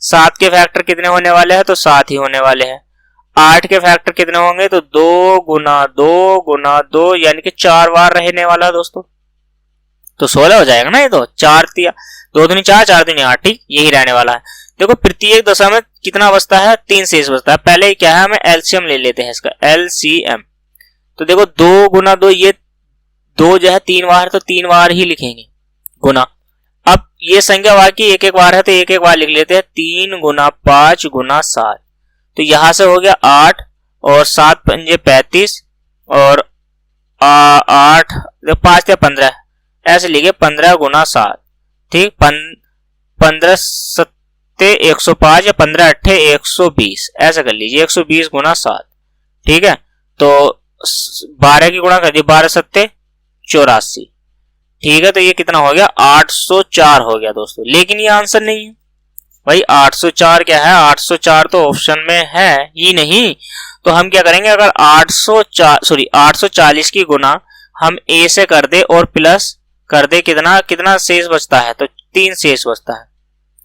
7 के फैक्टर कितने होने वाले हैं, तो 7 ही होने वाले हैं। 8 के फैक्टर कितने होंगे, तो 2 गुना 2 गुना 2 यानी कि 4 बार रहने वाला है दोस्तों। तो 16 हो जाएगा ना ये, तो 4 दिया 2 दूनी 4 4 दूनी 8, ठीक यही रहने वाला है। देखो प्रत्येक दशा में कितना बचता है, 3 शेष बचता है। पहले क्या है, हमें एलसीएम ले लेते हैं इसका, एलसीएम। तो देखो 2 गुना 2, ये 2 जो है 3 बार, तो 3 बार ही लिखेंगे गुना। अब ये संख्या वाकई एक एक बार है तो एक एक बार लिख लेते हैं, 3 गुना 5 गुना 7। तो यहां से हो गया 8 और 7 पंजे 35 और 8 5 या 15 ऐसे लिखे 15 गुना 7, ठीक। 15 सत्ते 105 या 15 अट्ठे 120 ऐसा कर लीजिए, 120 गुना 7, ठीक है। तो 12 की गुणा कर दिए, 12 सत्ते 84, ठीक है। तो ये कितना हो गया, 804 हो गया दोस्तों। लेकिन ये आंसर नहीं है भाई, 804 क्या है, 804 तो ऑप्शन में है ही नहीं। तो हम क्या करेंगे, अगर 840 की गुना हम ए से कर दे और प्लस कर दे, कितना कितना शेष बचता है, तो 3 शेष बचता है,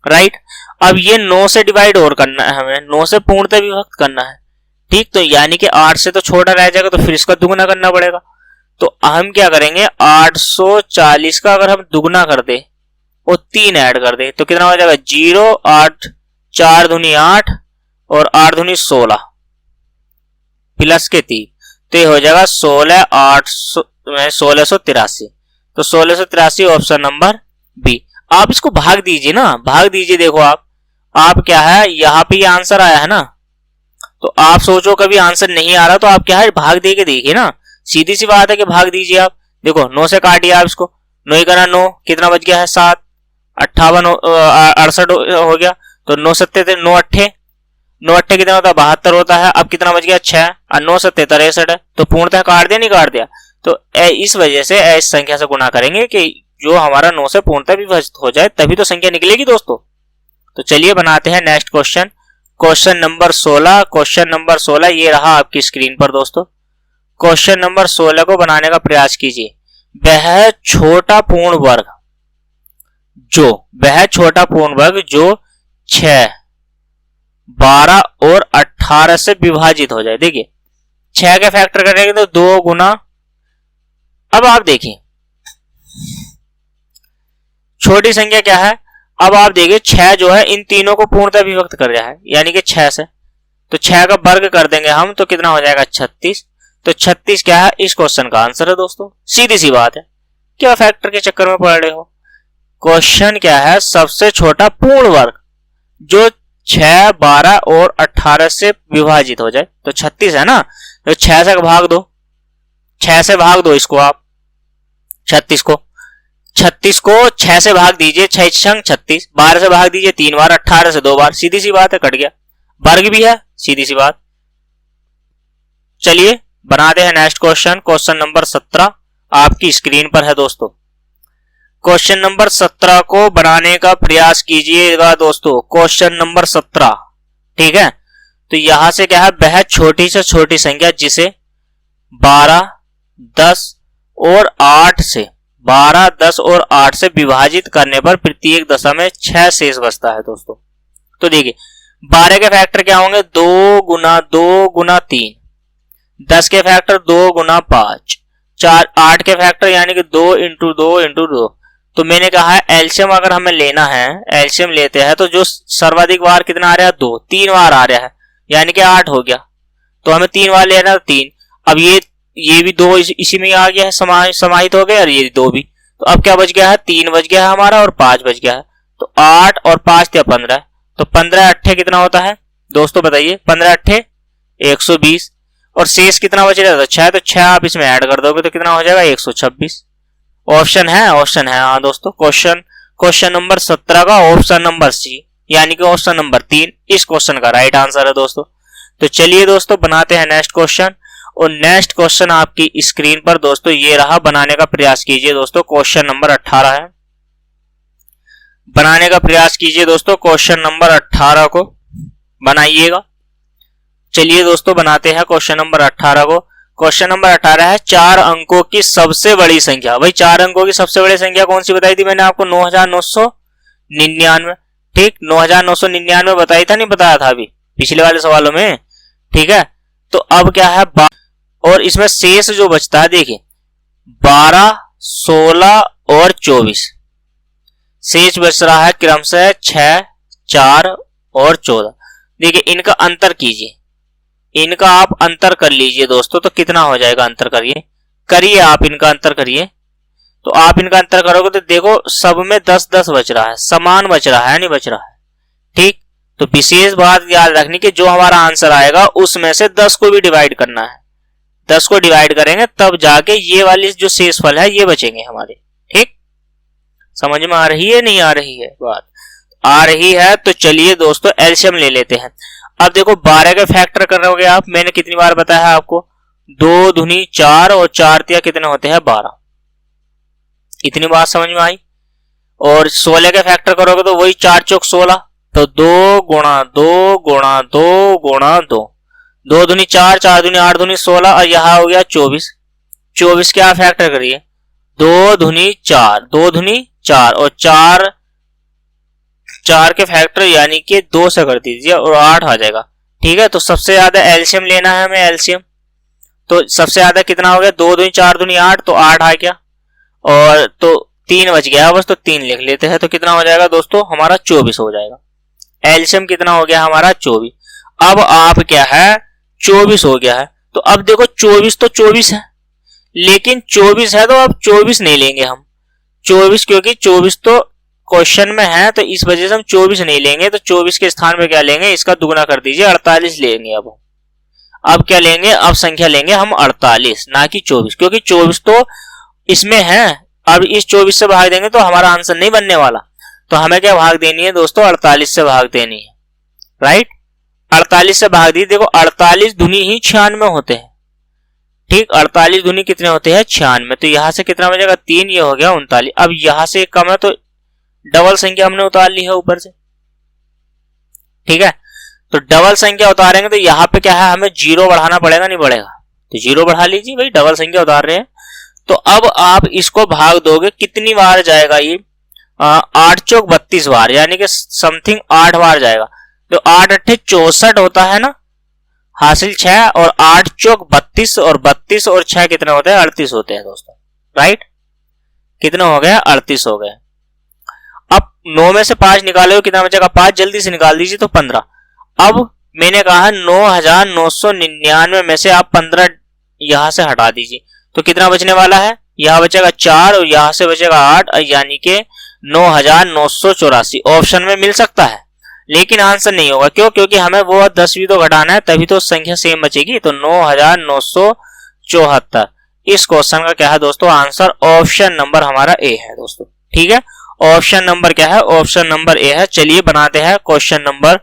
राइट। अब ये 9 से डिवाइड और करना है हमें, 9 से पूर्णतः विभक्त करना है, ठीक। तो यानी कि 8 से तो छोटा रह जाएगा, तो फिर इसका दुगुना करना पड़ेगा। तो हम क्या करेंगे, 840 का अगर हम दुगुना कर दे और 3 ऐड कर दे तो कितना हो जाएगा, 0 8 4 दूनी 8 और 8 दूनी 16 प्लस के 3, तो ये हो जाएगा 1683। तो 1683 ऑप्शन नंबर बी। आप इसको भाग दीजिए ना, भाग दीजिए। देखो आप क्या है, यहाँ पे ये आंसर आया है ना, तो आप सोचो कभी आंसर नहीं आ रहा तो आप क्या है, भाग दे के देखिए ना, सीधी सी बात है कि भाग दीजिए आप। देखो 9 से काटिए आप इसको, 9 का 9 कितना बच गया है, 7 58 68 हो गया। तो 9 सत्ते थे 9 अट्ठे, 9 अट्ठे कितना होता है, 72 होता है। अब कितना बच गया, 6 और 9 सत्ते 63 है। तो पूर्णतः काट दिया, नहीं काट दिया। तो इस वजह से इस संख्या से गुणा करेंगे कि जो हमारा 9 से पूर्णतः विभाजित हो जाए, तभी तो संख्या निकलेगी दोस्तों। तो चलिए बनाते हैं next question, question number 16। Question number 16 ये रहा आपकी स्क्रीन पर दोस्तों। क्वेश्चन नंबर 16 को बनाने का प्रयास कीजिए। वह छोटा पूर्ण वर्ग जो 6 12 और 18 से विभाजित हो जाए। देखिए 6 के फैक्टर करेंगे तो 2 गुना, अब आप देखिए छोटी संख्या क्या है, अब आप देखिए 6 जो है इन तीनों को पूर्णतः विभक्त कर रहा है, यानी कि 6 से। तो 6 का वर्ग कर देंगे हम तो कितना हो जाएगा, 36। तो 36 क्या है, इस क्वेश्चन का आंसर है दोस्तों। सीधी सी बात है, क्या फैक्टर के चक्कर में पड़ रहे हो। क्वेश्चन क्या है, सबसे छोटा पूर्ण वर्ग जो 6 12 और 18 से विभाजित हो जाए। तो 36 है ना, तो 6 से भाग दो, 6 से भाग दो इसको आप, 36 को 6 से भाग दीजिए, 6 संग 36, 12 से भाग दीजिए 3 बार, 18 से 2 बार, सीधी सी बात है, कट गया। वर्ग भी है, सीधी सी बात। चलिए बनाते हैं नेक्स्ट क्वेश्चन, क्वेश्चन नंबर 17 आपकी स्क्रीन पर है दोस्तों। क्वेश्चन नंबर 17 को बनाने का प्रयास कीजिएगा दोस्तों। क्वेश्चन नंबर 17, ठीक है। तो यहां से क्या है, वह छोटी से छोटी संख्या जिसे 12 10 और 8 से 12 10 और 8 से विभाजित करने पर प्रत्येक दशा में 6 शेष बचता है दोस्तों। तो देखिए 12 के फैक्टर क्या होंगे, 2 गुना 3, 10 के फैक्टर 2 गुना 5, 8 के फैक्टर यानी कि 2 इंटू 2 इंटू 2। तो मैंने कहा है एलसीएम अगर हमें लेना है, एलसीएम लेते हैं तो जो सर्वाधिक बार कितना आ रहा है, 2 3 बार आ रहा है, यानी कि 8 हो गया। तो हमें 3 बार लेना है, 3। अब ये भी 2 इसी में आ गया है, समाहित हो गया, और ये 2 भी। तो अब क्या बच गया है, 3 बच गया है हमारा और 5 बच गया है। तो 8 और 5 थे 15, तो 15 अट्ठे कितना होता है दोस्तों, बताइए। 15 अट्ठे 120 और शेष कितना बच रहा था, 6। तो 6 आप इसमें ऐड कर दोगे तो कितना हो जाएगा, 126। ऑप्शन है हाँ दोस्तों। क्वेश्चन नंबर 17 का ऑप्शन नंबर सी, यानी कि ऑप्शन नंबर 3 इस क्वेश्चन का राइट आंसर है दोस्तों। तो चलिए दोस्तों बनाते हैं नेक्स्ट क्वेश्चन, और नेक्स्ट क्वेश्चन आपकी स्क्रीन पर दोस्तों ये रहा। बनाने का प्रयास कीजिए दोस्तों, क्वेश्चन नंबर 18 है, बनाने का प्रयास कीजिए दोस्तों। क्वेश्चन नंबर 18 को बनाइएगा। चलिए दोस्तों बनाते हैं क्वेश्चन नंबर 18 को। क्वेश्चन नंबर 18 है 4 अंकों की सबसे बड़ी संख्या। भाई 4 अंकों की सबसे बड़ी संख्या कौन सी बताई थी मैंने आपको, 9999, ठीक। 9999 बताई था, नहीं बताया था अभी पिछले वाले सवालों में, ठीक है। तो अब क्या है, और इसमें शेष जो बचता है देखिए 12, 16 और 24 शेष बच रहा है क्रमशः 6, 4 और 14। देखिए इनका अंतर कीजिए, इनका आप अंतर कर लीजिए दोस्तों, तो कितना हो जाएगा, अंतर करिए आप इनका अंतर करिए। तो आप इनका अंतर करोगे तो देखो सब में 10-10 बच रहा है, समान बच रहा है, नहीं बच रहा है। ठीक, तो विशेष बात याद रखनी कि जो हमारा आंसर आएगा उसमें से 10 को भी डिवाइड करना है। 10 को डिवाइड करेंगे तब जाके ये वाली जो शेषफल है ये बचेंगे हमारे। ठीक, समझ में आ रही है, नहीं आ रही है बात? आ रही है तो चलिए दोस्तों एलसीएम ले लेते हैं। अब देखो 12 के फैक्टर करोगे आप, मैंने कितनी बार बताया है आपको, 2 दूनी 4 और 4 तिया कितने होते हैं 12। इतनी बात समझ में आई। और 16 के फैक्टर करोगे तो वही 4 चौक 16, तो 2 गुणा 2 गुणा 2 गुणा 2, 2 दूनी 4, 4 दूनी 8 दूनी 16 और यहां हो गया 24। 24 क्या फैक्टर करिए, 2 दूनी 4, 2 दूनी 4 और 4 के फैक्टर यानी कि 2 से कर दीजिए और 8 आ जाएगा। ठीक है, तो सबसे ज्यादा एलसीएम लेना है हमें, एलसीएम। तो सबसे ज्यादा कितना हो गया, 2 दूनी 4 दूनी 8, तो 8 आ गया और तो 3 बच गया बस, तो 3 लिख लेते हैं। तो कितना हो जाएगा दोस्तों हमारा 24 हो जाएगा। एलसीएम कितना हो गया हमारा 24। अब आप क्या है 24 हो गया है। तो अब देखो 24 तो 24 है, लेकिन 24 है तो अब 24 नहीं लेंगे हम 24, क्योंकि 24 तो क्वेश्चन में है, तो इस वजह से हम 24 नहीं लेंगे। तो 24 के स्थान पे क्या लेंगे, इसका दुगुना कर दीजिए 48 लेंगे। अब क्या लेंगे, अब संख्या लेंगे हम 48 ना कि 24, क्योंकि 24 तो इसमें है। अब इस 24 से भाग देंगे तो हमारा आंसर नहीं बनने वाला, तो हमें क्या भाग देनी है दोस्तों, 48 से भाग देनी है। राइट, 48 से भाग दी। देखो 48 दूनी ही 96 होते हैं। ठीक, 48 दूनी कितने होते हैं 96। तो यहां से कितना बचेगा 3, ये हो गया 39। अब यहां से कम है तो डबल संख्या हमने उतार ली है ऊपर से। ठीक है, तो डबल संख्या उतारेंगे तो यहाँ पे क्या है, हमें 0 बढ़ाना पड़ेगा, नहीं बढ़ेगा? तो 0 बढ़ा लीजिए भाई, डबल संख्या उतार रहे हैं। तो अब आप इसको भाग दोगे कितनी बार जाएगा ये, 8 चौक 32 बार, यानी कि समथिंग 8 बार जाएगा। तो 8 अट्ठे 64 होता है ना, हासिल 6 और 8 चौक 32 और 32 और 6 कितने होते हैं 38 होते हैं दोस्तों। राइट, कितने हो गए 38 हो गए। अब 9 में से 5 निकाले, कितना बचेगा 5, जल्दी से निकाल दीजिए, तो 15। अब मैंने कहा 9999 में से आप 15 यहां से हटा दीजिए, तो कितना बचने वाला है, यहां बचेगा 4 और यहां से बचेगा 8, यानी कि 9984। ऑप्शन में मिल सकता है लेकिन आंसर नहीं होगा। क्यों, क्योंकि हमें वो 10 भी तो घटाना है, तभी तो संख्या सेम बचेगी। तो 9974। इस क्वेश्चन का क्या है दोस्तों आंसर, ऑप्शन नंबर हमारा ए है दोस्तों। ठीक है, ऑप्शन नंबर क्या है, ऑप्शन नंबर ए है। चलिए बनाते हैं क्वेश्चन नंबर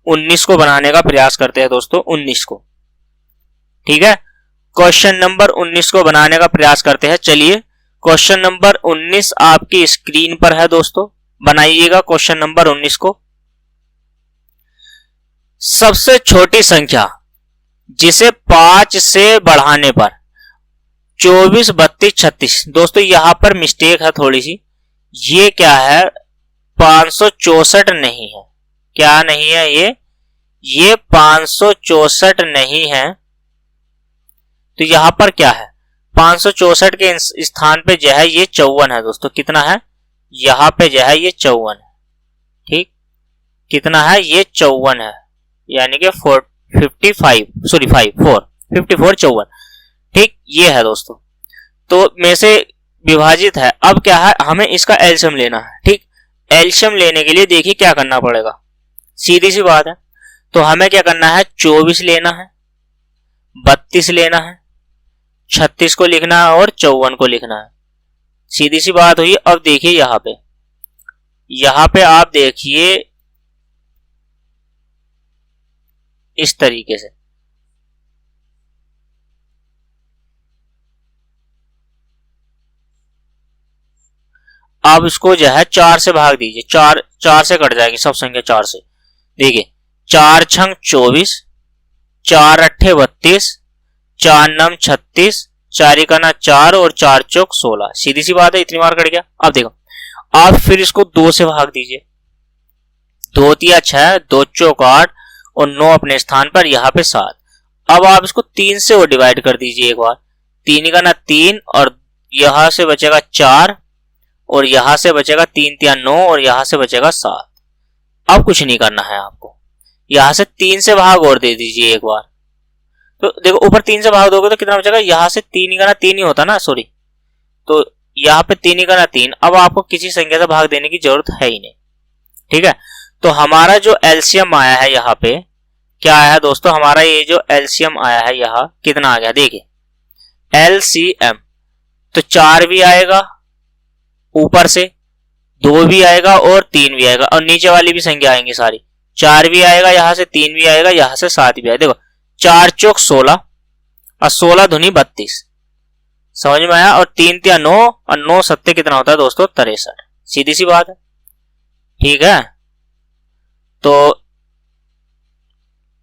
19 को बनाने का प्रयास करते हैं दोस्तों, 19 को। ठीक है, क्वेश्चन नंबर 19 को बनाने का प्रयास करते हैं। चलिए क्वेश्चन नंबर 19 आपकी स्क्रीन पर है दोस्तों, बनाइएगा क्वेश्चन नंबर 19 को। सबसे छोटी संख्या जिसे 5 से बढ़ाने पर 24, 32, 36। दोस्तों यहां पर मिस्टेक है थोड़ी सी, ये क्या है 564 नहीं है। क्या नहीं है ये 564 नहीं है। तो यहां पर क्या है 564 के स्थान पे जो है ये 54 है दोस्तों। कितना है, यहां पे जो है ये 54 है। ठीक, कितना है ये 54 है, यानी कि 54 54। ठीक, ये है दोस्तों, तो में से विभाजित है। अब क्या है, हमें इसका एलसीएम लेना है। ठीक, एलसीएम लेने के लिए देखिए क्या करना पड़ेगा, सीधी सी बात है। तो हमें क्या करना है, 24 लेना है, 32 लेना है, 36 को लिखना है और 54 को लिखना है। सीधी सी बात हुई। अब देखिए यहां पे आप देखिए इस तरीके से, आप इसको जो है 4 से भाग दीजिए, 4 से कट जाएगी सब संख्या 4 से। देखिए 4 छंग 24, 4 अट्ठे 32, 4 नम 36, 4 इकाना 4 और 4 चौक 16। सीधी सी बात है, इतनी बार कट गया। अब देखो आप फिर इसको 2 से भाग दीजिए, 2 तिया 6, 2 चौक 8 और 9 अपने स्थान पर, यहाँ पे 7। अब आप इसको 3 से वो डिवाइड कर दीजिए एक बार। 3 का ना 3 और यहां से बचेगा 4 और यहां से बचेगा 3 3 9 और यहां से बचेगा 7। अब कुछ नहीं करना है आपको, यहां से 3 से भाग और दे दीजिए एक बार। तो देखो ऊपर 3 से भाग दोगे तो कितना बचेगा, यहां से 3 का ना 3 ही होता ना, सॉरी, तो यहाँ पे 3 का ना 3। अब आपको किसी संख्या से भाग देने की जरूरत है ही नहीं, ठीक है। तो हमारा जो एलसीएम आया है यहाँ पे क्या आया है दोस्तों, हमारा ये जो एलसीएम आया है यहाँ कितना आ गया, देखिए एलसीएम तो 4 भी आएगा, ऊपर से 2 भी आएगा और 3 भी आएगा, और नीचे वाली भी संख्या आएंगी सारी। 4 भी आएगा, यहाँ से 3 भी आएगा, यहाँ से 7 भी आएगा। देखो 4 चौक 16 और 16 दूनी 32, समझ में आया। और 3 3 9 और 9 7 कितना होता है दोस्तों, 63। सीधी सी बात है, ठीक है। तो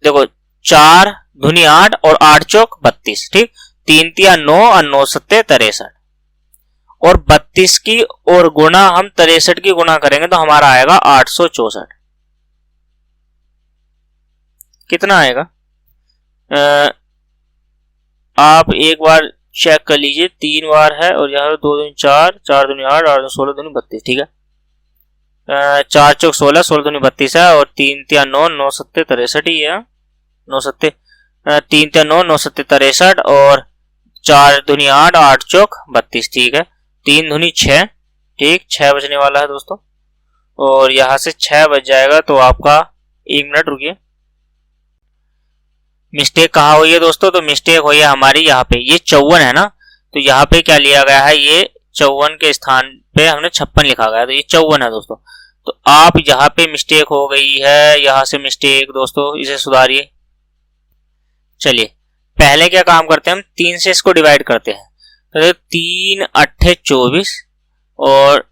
देखो 4 दूनी 8 और 8 चौक 32, ठीक। 3 3 9 और 9 7 63, और 32 की और गुना हम 63 की गुना करेंगे तो हमारा आएगा 864। कितना आएगा आप एक बार चेक कर लीजिए, 3 बार है और यहाँ 2 दूनी 4, 4 दूनी 8, 8 दूनी 16, दूनी 32, ठीक है। 4 चौक 16, 16 दूनी 32 है, और 3 3 9, 9 7 63 ही है, 9 7 3 3 9, 9 7 63, और 4 दूनी 8, 8 चौक 32, ठीक है। 3 दूनी 6, ठीक, 6 बचने वाला है दोस्तों, और यहाँ से 6 बच जाएगा तो आपका 1 मिनट रुकिए, मिस्टेक कहाँ हुई है दोस्तों, तो मिस्टेक हुई है हमारी यहाँ पे, ये 54 है ना, तो यहाँ पे क्या लिया गया है, ये 54 के स्थान पे हमने 56 लिखा गया है, तो ये 54 है दोस्तों। तो आप यहाँ पे मिस्टेक हो गई है, यहाँ से मिस्टेक दोस्तों, इसे सुधारिए। चलिए पहले क्या काम करते हैं, हम 3 से इसको डिवाइड करते हैं, तो 3 8 24 और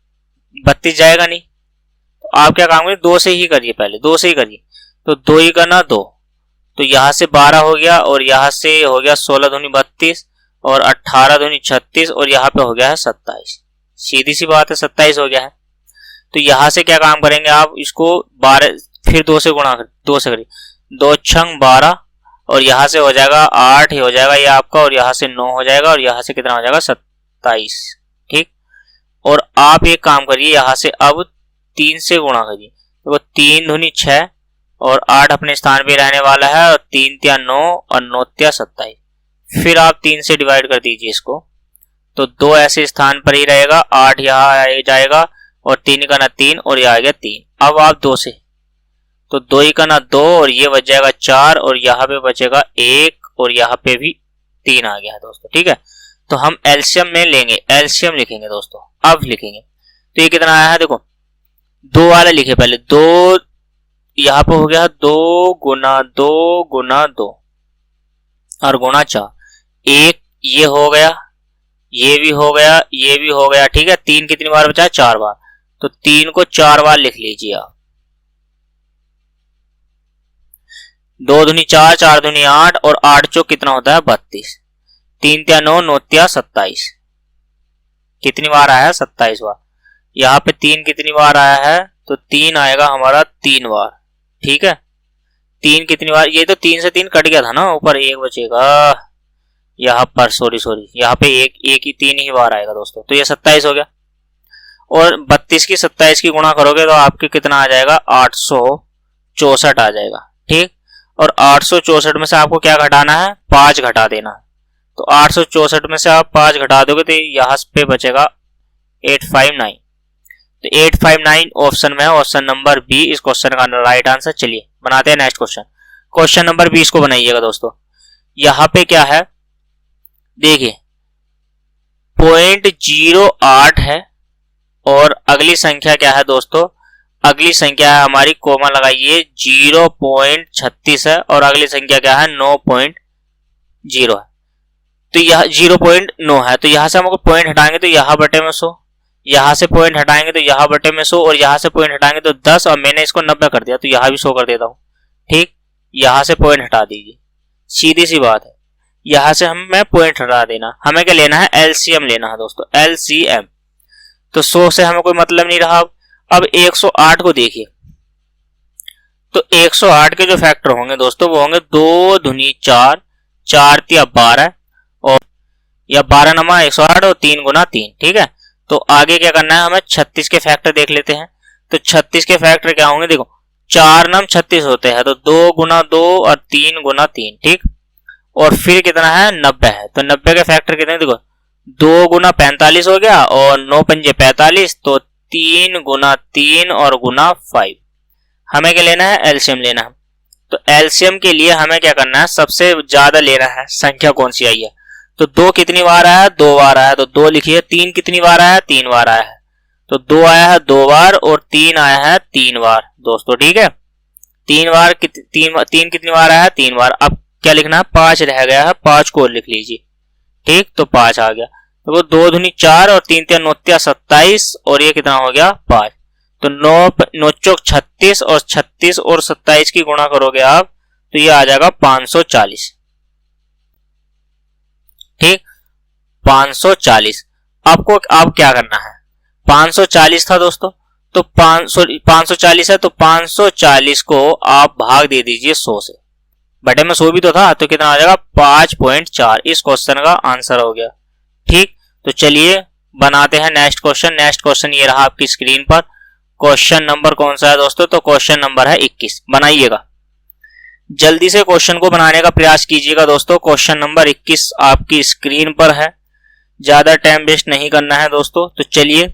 32 जाएगा नहीं, तो आप क्या काम करिए, 2 से ही करिए, पहले 2 से ही करिए। तो 2 ही करना 2, तो यहां से 12 हो गया, और यहां से हो गया 16 दूनी 32 और 18 दूनी 36, और यहाँ पे हो गया है 27। सीधी सी बात है, 27 हो गया है। तो यहां से क्या काम करेंगे आप, इसको 12 फिर 2 से गुणा कर, 2 से करिए, 2 छंग 12, और यहां से हो जाएगा 8 ही हो जाएगा ये आपका, और यहां से 9 हो जाएगा, और यहां से कितना हो जाएगा 27, ठीक। और आप एक काम करिए, यहां से अब 3 से गुणा करिए, तो 3 दूनी 6 और 8 अपने स्थान पे रहने वाला है, और 3 3 9 और 9 3 27। फिर आप 3 से डिवाइड कर दीजिए इसको, तो 2 ऐसे स्थान पर ही रहेगा, 8 यहाँ आ जाएगा, और 3 का ना 3 और ये आ गया 3। अब आप 2 से, तो 2 ही का ना 2 और ये बच जाएगा 4, और यहाँ पे बचेगा 1, और यहाँ पे भी 3 आ गया है दोस्तों, ठीक है। तो हम एलसीएम में लेंगे, एलसीएम लिखेंगे दोस्तों, अब लिखेंगे। तो ये कितना आया है, देखो 2 वाला लिखे पहले, 2 यहाँ पे हो गया 2 गुना 2 गुना 2 और गुना 4, 1 ये हो गया, ये भी हो गया, ये भी हो गया, ठीक है। 3 कितनी बार बचा, 4 बार, तो 3 को 4 बार लिख लीजिए आप। 2 दूनी 4, 4 दूनी 8 और 8 चौक कितना होता है 32, 3 3 9, 9 3 27, कितनी बार आया है 27 बार। यहाँ पे 3 कितनी बार आया है, तो 3 आएगा हमारा 3 बार, ठीक है। 3 कितनी बार, ये तो 3 से 3 कट गया था ना, ऊपर 1 बचेगा यहाँ पर, सॉरी यहाँ पे 1 ही 3 ही बार आएगा दोस्तों, तो ये 27 हो गया। और 32 की 27 की गुणा करोगे तो आपके कितना आ जाएगा, 864 आ जाएगा, ठीक। और 864 में से आपको क्या घटाना है, 5 घटा देना है। तो 864 में से आप 5 घटा दोगे तो यहाँ पे बचेगा 859, तो 859 ऑप्शन में है, ऑप्शन नंबर बी इस क्वेश्चन का राइट आंसर। चलिए बनाते हैं नेक्स्ट क्वेश्चन, क्वेश्चन नंबर 20 को बनाइएगा दोस्तों। यहाँ पे क्या है, देखिए 0.08 है, और अगली संख्या क्या है दोस्तों, अगली संख्या है हमारी, कोमा लगाइए, 0.36 है, और अगली संख्या क्या है 9.0 है। तो यह 0.9 है, तो यहां से हमको पॉइंट हटाएंगे तो यहाँ बटे में 100, यहां से पॉइंट हटाएंगे तो यहाँ बटे में 100, और यहां से पॉइंट हटाएंगे तो 10, और मैंने इसको 90 कर दिया तो यहाँ भी 100 कर देता हूं, ठीक। यहां से पॉइंट हटा दीजिए, सीधी सी बात है, यहां से हमें पॉइंट हटा देना। हमें क्या लेना है, एलसीएम लेना है दोस्तों, एलसीएम। तो 100 से हमें कोई मतलब नहीं रहा। अब 108 को देखिए, तो 108 के जो फैक्टर होंगे दोस्तों वो होंगे 2 दूनी 4, 4 तिया 12 और या 12 नमा 108 और 3 गुना 3। ठीक है, तो आगे क्या करना है हमें 36 के फैक्टर देख लेते हैं। तो 36 के फैक्टर क्या होंगे, देखो 4 नम 36 होते हैं, तो 2 गुना 2 और 3 गुना 3। ठीक, और फिर कितना है 90 है, तो 90 के फैक्टर कितने, देखो 2 गुना 45 हो गया और 9 पंजे 45, तो 3 गुना 3 और गुना 5। हमें क्या लेना है, एलसीएम लेना है। तो एलसीएम के लिए हमें क्या करना है, सबसे ज्यादा लेना है संख्या कौन सी आई है। तो 2 कितनी बार आया है, 2 बार आया है, तो 2 लिखिए। 3 कितनी बार आया है, 3 बार आया है, तो 2 आया है 2 बार और 3 आया है 3 बार दोस्तों। ठीक है, 3 बार 3 कितनी बार आया है, 3 बार। अब क्या लिखना है, 5 रह गया है, 5 को लिख लीजिए। ठीक, तो 5 आ गया, तो वो 2 दूनी 4 और 3 तिया 9 तिया 27 और ये कितना हो गया 5। तो 9 चौक 36 और 36 और 27 की गुणा करोगे आप तो ये आ जाएगा 540। ठीक, 540। आपको अब क्या करना है, 540 था दोस्तों, तो 540 है, तो 540 को आप भाग दे दीजिए 100 से। बटे में 100 भी तो था, तो कितना आ जाएगा 5.4। इस क्वेश्चन का आंसर हो गया। ठीक, तो चलिए बनाते हैं नेक्स्ट क्वेश्चन। नेक्स्ट क्वेश्चन ये रहा आपकी स्क्रीन पर। क्वेश्चन नंबर कौन सा है दोस्तों, तो क्वेश्चन नंबर है 21। बनाइएगा, जल्दी से क्वेश्चन को बनाने का प्रयास कीजिएगा दोस्तों। क्वेश्चन नंबर 21 आपकी स्क्रीन पर है, ज्यादा टाइम वेस्ट नहीं करना है दोस्तों। तो चलिए,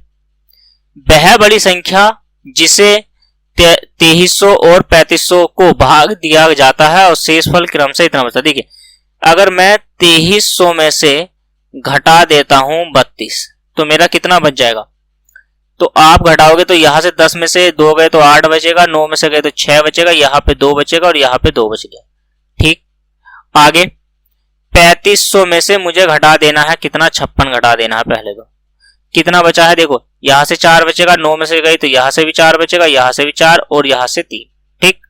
वह बड़ी संख्या जिसे 2300 और 3500 को भाग दिया जाता है और शेषफल क्रम से इतना बचता। देखिए, अगर मैं 2300 में से घटा देता हूं 32, तो मेरा कितना बच जाएगा। तो आप घटाओगे तो यहां से 10 में से 2 गए तो 8 बचेगा, 9 में से गए तो 6 बचेगा, यहां पे 2 बचेगा और यहां पे 2 बच गया। ठीक, आगे 3500 में से मुझे घटा देना है कितना, 56 घटा देना है। पहले तो कितना बचा है, देखो यहां से 4 बचेगा, 9 में से गई तो यहां से भी 4 बचेगा, यहां से भी 4 और यहां से 3। ठीक,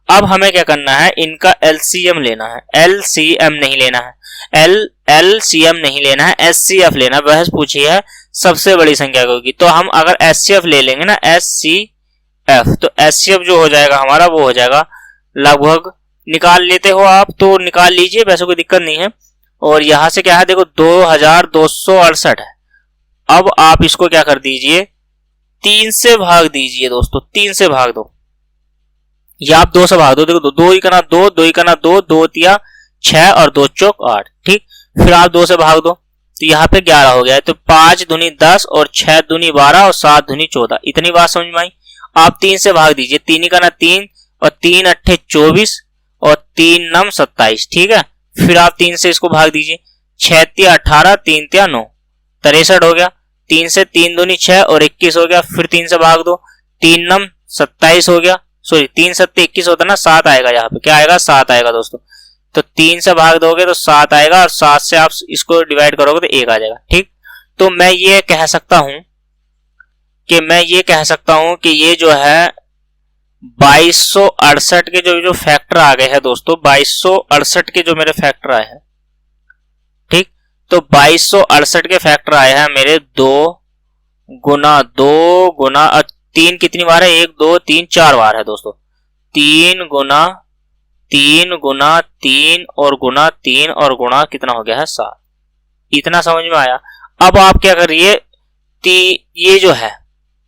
अब हमें क्या करना है, इनका एलसीएम लेना है। एलसीएम नहीं लेना है, एलसीएम नहीं लेना है, एचसीएफ लेना है। बहस पूछी है सबसे बड़ी संख्या होगी, तो हम अगर एचसीएफ ले लेंगे ना, एचसीएफ, तो एचसीएफ जो हो जाएगा हमारा वो हो जाएगा लगभग, निकाल लेते हो आप तो निकाल लीजिए, वैसे कोई दिक्कत नहीं है। और यहां से क्या है, देखो 2268 है। अब आप इसको क्या कर दीजिए, 3 से भाग दीजिए दोस्तों, 3 से भाग दो, या आप 2 से भाग दो। देखो 2 ही करना 2, 2 ही करना 2, 2 तिया 6 और 2 चौक 8। ठीक, फिर आप 2 से भाग दो तो यहाँ पे 11 हो गया है। तो 5 दूनी 10 और 6 दूनी 12 और 7 दूनी 14। इतनी बात समझ में आई। आप 3 से भाग दीजिए, 3 ही करना 3 और 3 अट्ठे 24 और 3 नम 27। ठीक है, फिर आप 3 से इसको भाग दीजिए, 6 तिया 18, 3 तिया 9, 63 हो गया। 3 से 3 दूनी 6 और 21 हो गया। फिर 3 से भाग दो, 3 नम 27 हो गया, सॉरी 3 सत्ते 21 होता है ना, 7 आएगा। यहाँ पे क्या आएगा, 7 आएगा दोस्तों। तो 3 से भाग दोगे तो 7 आएगा और 7 से आप इसको डिवाइड करोगे तो 1 आ जाएगा। ठीक, तो मैं ये कह सकता हूं कि ये जो है 2268 के जो फैक्टर आ गए हैं दोस्तों, 2268 के जो मेरे फैक्टर आए हैं। ठीक, तो 2268 के फैक्टर आए हैं मेरे 2 गुना 3 कितनी बार है, 1 2 3 4 बार है दोस्तों। 3 गुना 3 गुना 3 और गुना 3 और गुणा कितना हो गया है 7। इतना समझ में आया। अब आप क्या करिए, ये जो है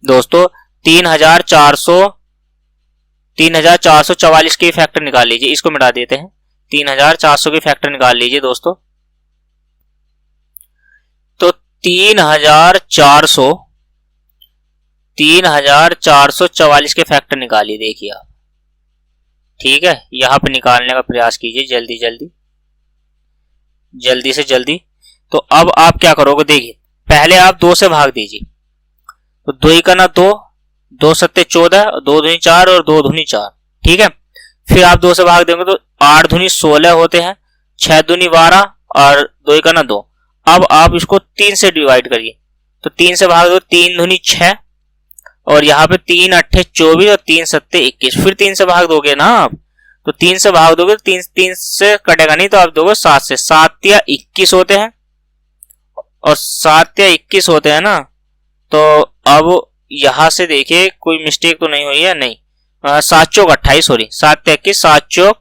दोस्तों 3444 के फैक्टर निकाल लीजिए। इसको मिटा देते हैं, 3400 के फैक्टर निकाल लीजिए दोस्तों। तो 3444 के फैक्टर निकालिए, देखिए आप। ठीक है, यहां पे निकालने का प्रयास कीजिए जल्दी से जल्दी। तो अब आप क्या करोगे, देखिए पहले आप 2 से भाग दीजिए, तो 2 ही करना 2, 2 सत्ते 14, 2 दूनी 4 और 2 दूनी 4। ठीक है, फिर आप 2 से भाग देंगे तो 8 दूनी 16 होते हैं, 6 दूनी 12 और 2 ही करना 2। अब आप इसको 3 से डिवाइड करिए, तो 3 से भाग दो, 3 दूनी 6 और यहाँ पे 3 अट्ठे 24 और 3 सत्ते 21। फिर 3 से भाग दोगे ना आप, तो 3 से भाग दोगे तो 3 से कटेगा नहीं, तो आप दोगे 7 से। 7 तिया 21 होते हैं और 7 तिया 21 होते हैं ना। तो अब यहां से देखिए कोई मिस्टेक तो नहीं हुई है, नहीं, 7 चौक 28, सॉरी 7 तिया 21, 7 चौक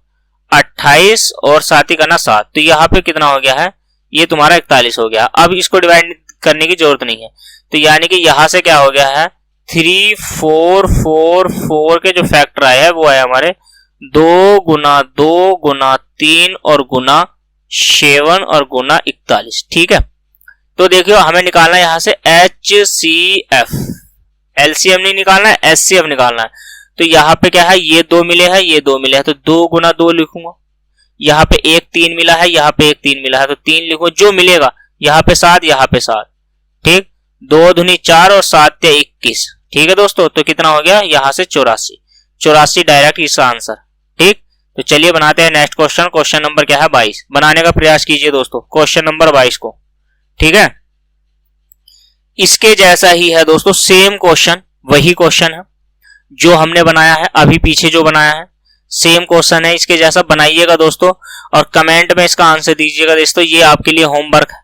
28 और 7 का ना 7, तो यहाँ पे कितना हो गया है, ये तुम्हारा 41 हो गया। अब इसको डिवाइड करने की जरूरत नहीं है, तो यानी कि यहां से क्या हो गया है, 3 4 4 4 के जो फैक्टर आए हैं वो आए हमारे 2 गुना 2 गुना 3 और गुना 7 और गुना 41। ठीक है, तो देखियो हमें निकालना है यहाँ से HCF, LCM नहीं निकालना है, SCF निकालना है। तो यहाँ पे क्या है, ये 2 मिले हैं, ये 2 मिले हैं, तो 2 गुना 2 लिखूंगा। यहाँ पे 1 3 मिला है, यहाँ पे 1 3 मिला है, तो 3 लिखो, जो मिलेगा यहाँ पे 7, यहाँ पे 7। ठीक, 2 दूनी 4 और 7 या 21। ठीक है दोस्तों, तो कितना हो गया यहाँ से 84 डायरेक्ट इसका आंसर। ठीक, तो चलिए बनाते हैं नेक्स्ट क्वेश्चन। क्वेश्चन नंबर क्या है 22। बनाने का प्रयास कीजिए दोस्तों क्वेश्चन नंबर 22 को। ठीक है, इसके जैसा ही है दोस्तों, सेम क्वेश्चन, वही क्वेश्चन है जो हमने बनाया है अभी पीछे जो बनाया है, सेम क्वेश्चन है, इसके जैसा बनाइएगा दोस्तों और कमेंट में इसका आंसर दीजिएगा दोस्तों। ये आपके लिए होमवर्क है,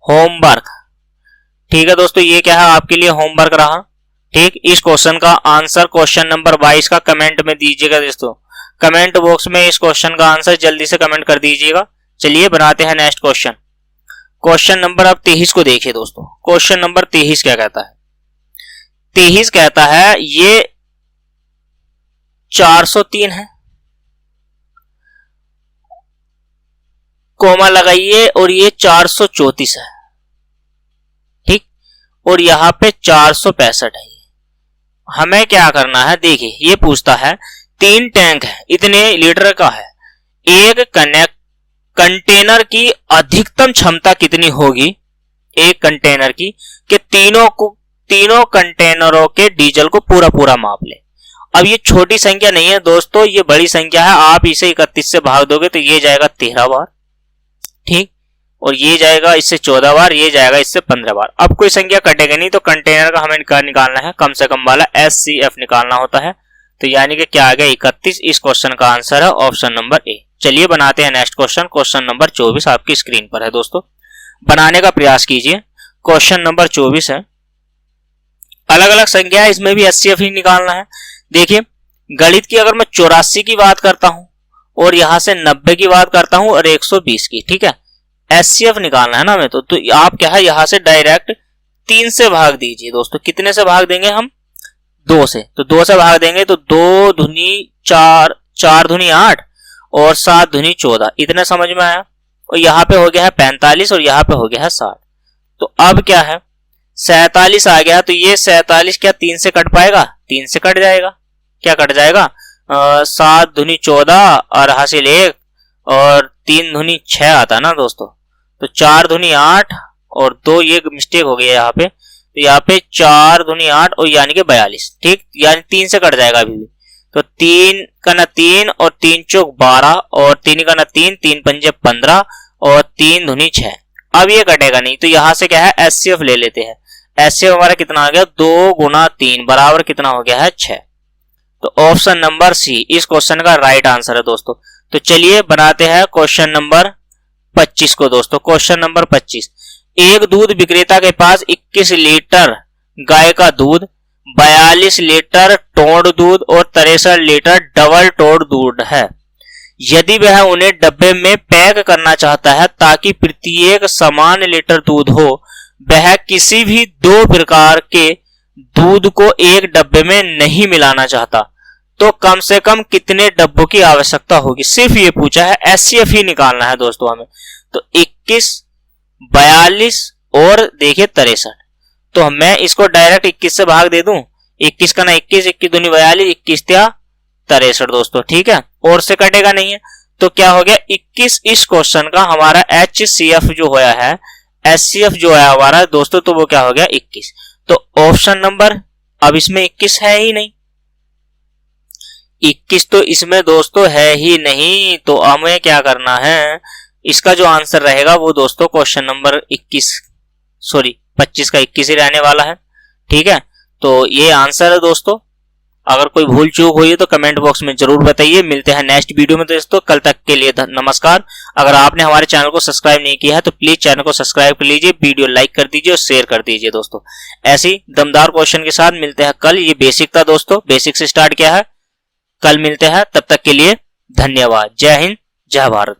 होमवर्क। ठीक है दोस्तों, ये क्या है आपके लिए होमवर्क रहा। ठीक, इस क्वेश्चन का आंसर क्वेश्चन नंबर 22 का कमेंट में दीजिएगा दोस्तों। कमेंट बॉक्स में इस क्वेश्चन का आंसर जल्दी से कमेंट कर दीजिएगा। चलिए बनाते हैं नेक्स्ट क्वेश्चन। क्वेश्चन नंबर अब 23 को देखिए दोस्तों। क्वेश्चन नंबर 23 क्या कहता है, 23 कहता है ये 403 है, कोमा लगाइए, और ये 434 है। ठीक, और यहां पे 465 है। हमें क्या करना है, देखिए ये पूछता है 3 टैंक है, इतने लीटर का है, एक कंटेनर की अधिकतम क्षमता कितनी होगी एक कंटेनर की, कि तीनों कंटेनरों के डीजल को पूरा माप ले। अब ये छोटी संख्या नहीं है दोस्तों, ये बड़ी संख्या है। आप इसे 31 से भाग दोगे तो ये जाएगा 13 बार। ठीक, और ये जाएगा इससे 14 बार, ये जाएगा इससे 15 बार। अब कोई संख्या कटेगा नहीं, तो कंटेनर का हमें निकालना है कम से कम वाला SCF निकालना होता है। तो यानी कि क्या आ गया 31। इस क्वेश्चन का आंसर है ऑप्शन नंबर ए। चलिए बनाते हैं नेक्स्ट क्वेश्चन। क्वेश्चन नंबर 24 आपकी स्क्रीन पर है दोस्तों, बनाने का प्रयास कीजिए। क्वेश्चन नंबर 24 है, अलग अलग संख्या है, इसमें भी SCF ही निकालना है। देखिए गणित की अगर मैं 84 की बात करता हूं और यहां से 90 की बात करता हूं और 120 की, ठीक है, SCF निकालना है ना हमें, तो आप क्या है यहां से डायरेक्ट 3 से भाग दीजिए दोस्तों। कितने से भाग देंगे हम, 2 से, तो 2 से भाग देंगे तो 2 दूनी 4, 4 दूनी 8 और 7 दूनी 14, इतने समझ में आया। और यहाँ पे हो गया है 45 और यहाँ पे हो गया है 60। तो अब क्या है 47 आ गया, तो ये 47 क्या 3 से कट पाएगा, 3 से कट जाएगा। क्या कट जाएगा, 7 दूनी 14 और हासिल 1 और 3 दूनी 6 आता है ना दोस्तों। तो 4 दूनी 8 और 2, ये मिस्टेक हो गया यहाँ पे, तो यहाँ पे 4 दूनी 8 और यानी कि 42। ठीक, यानी 3 से कट जाएगा अभी भी। तो 3 का ना 3 और 3 चौक 12 और 3 का ना 3, 3 पंजे 15 और 3 दूनी 6। अब ये कटेगा नहीं, तो यहां से क्या है SCF ले लेते हैं। SCF हमारा कितना आ गया, 2 गुना 3 बराबर कितना हो गया है 6। तो ऑप्शन नंबर सी इस क्वेश्चन का राइट आंसर है दोस्तों। तो चलिए बनाते हैं क्वेश्चन नंबर 25 को दोस्तों। क्वेश्चन नंबर 25, एक दूध विक्रेता के पास 21 लीटर गाय का दूध, 42 लीटर टोंड दूध और 63 लीटर डबल टोंड दूध है। यदि वह उन्हें डब्बे में पैक करना चाहता है ताकि प्रत्येक समान लीटर दूध हो, वह किसी भी 2 प्रकार के दूध को एक डब्बे में नहीं मिलाना चाहता, तो कम से कम कितने डब्बों की आवश्यकता होगी। सिर्फ ये पूछा है, SCF ही निकालना है दोस्तों हमें। तो 21, 42 और देखिए 63, तो मैं इसको डायरेक्ट 21 से भाग दे दूं। 21 का ना 21, 21 दूनी 42, 21 त्या 63 दोस्तों। ठीक है, और से कटेगा नहीं है, तो क्या हो गया 21। इस क्वेश्चन का हमारा HCF जो होया है, SCF जो है हमारा दोस्तों, तो वो क्या हो गया 21। तो ऑप्शन नंबर, अब इसमें 21 है ही नहीं, 21 तो इसमें दोस्तों है ही नहीं। तो हमें क्या करना है, इसका जो आंसर रहेगा वो दोस्तों क्वेश्चन नंबर 25 का 21 ही रहने वाला है। ठीक है, तो ये आंसर है दोस्तों। अगर कोई भूल चूक हुई है तो कमेंट बॉक्स में जरूर बताइए। मिलते हैं नेक्स्ट वीडियो में दोस्तों, कल तक के लिए नमस्कार। अगर आपने हमारे चैनल को सब्सक्राइब नहीं किया है तो प्लीज चैनल को सब्सक्राइब कर लीजिए, वीडियो लाइक कर दीजिए और शेयर कर दीजिए दोस्तों। ऐसी दमदार क्वेश्चन के साथ मिलते हैं कल। ये बेसिक था दोस्तों, बेसिक से स्टार्ट किया है। कल मिलते हैं, तब तक के लिए धन्यवाद। जय हिंद, जय भारत।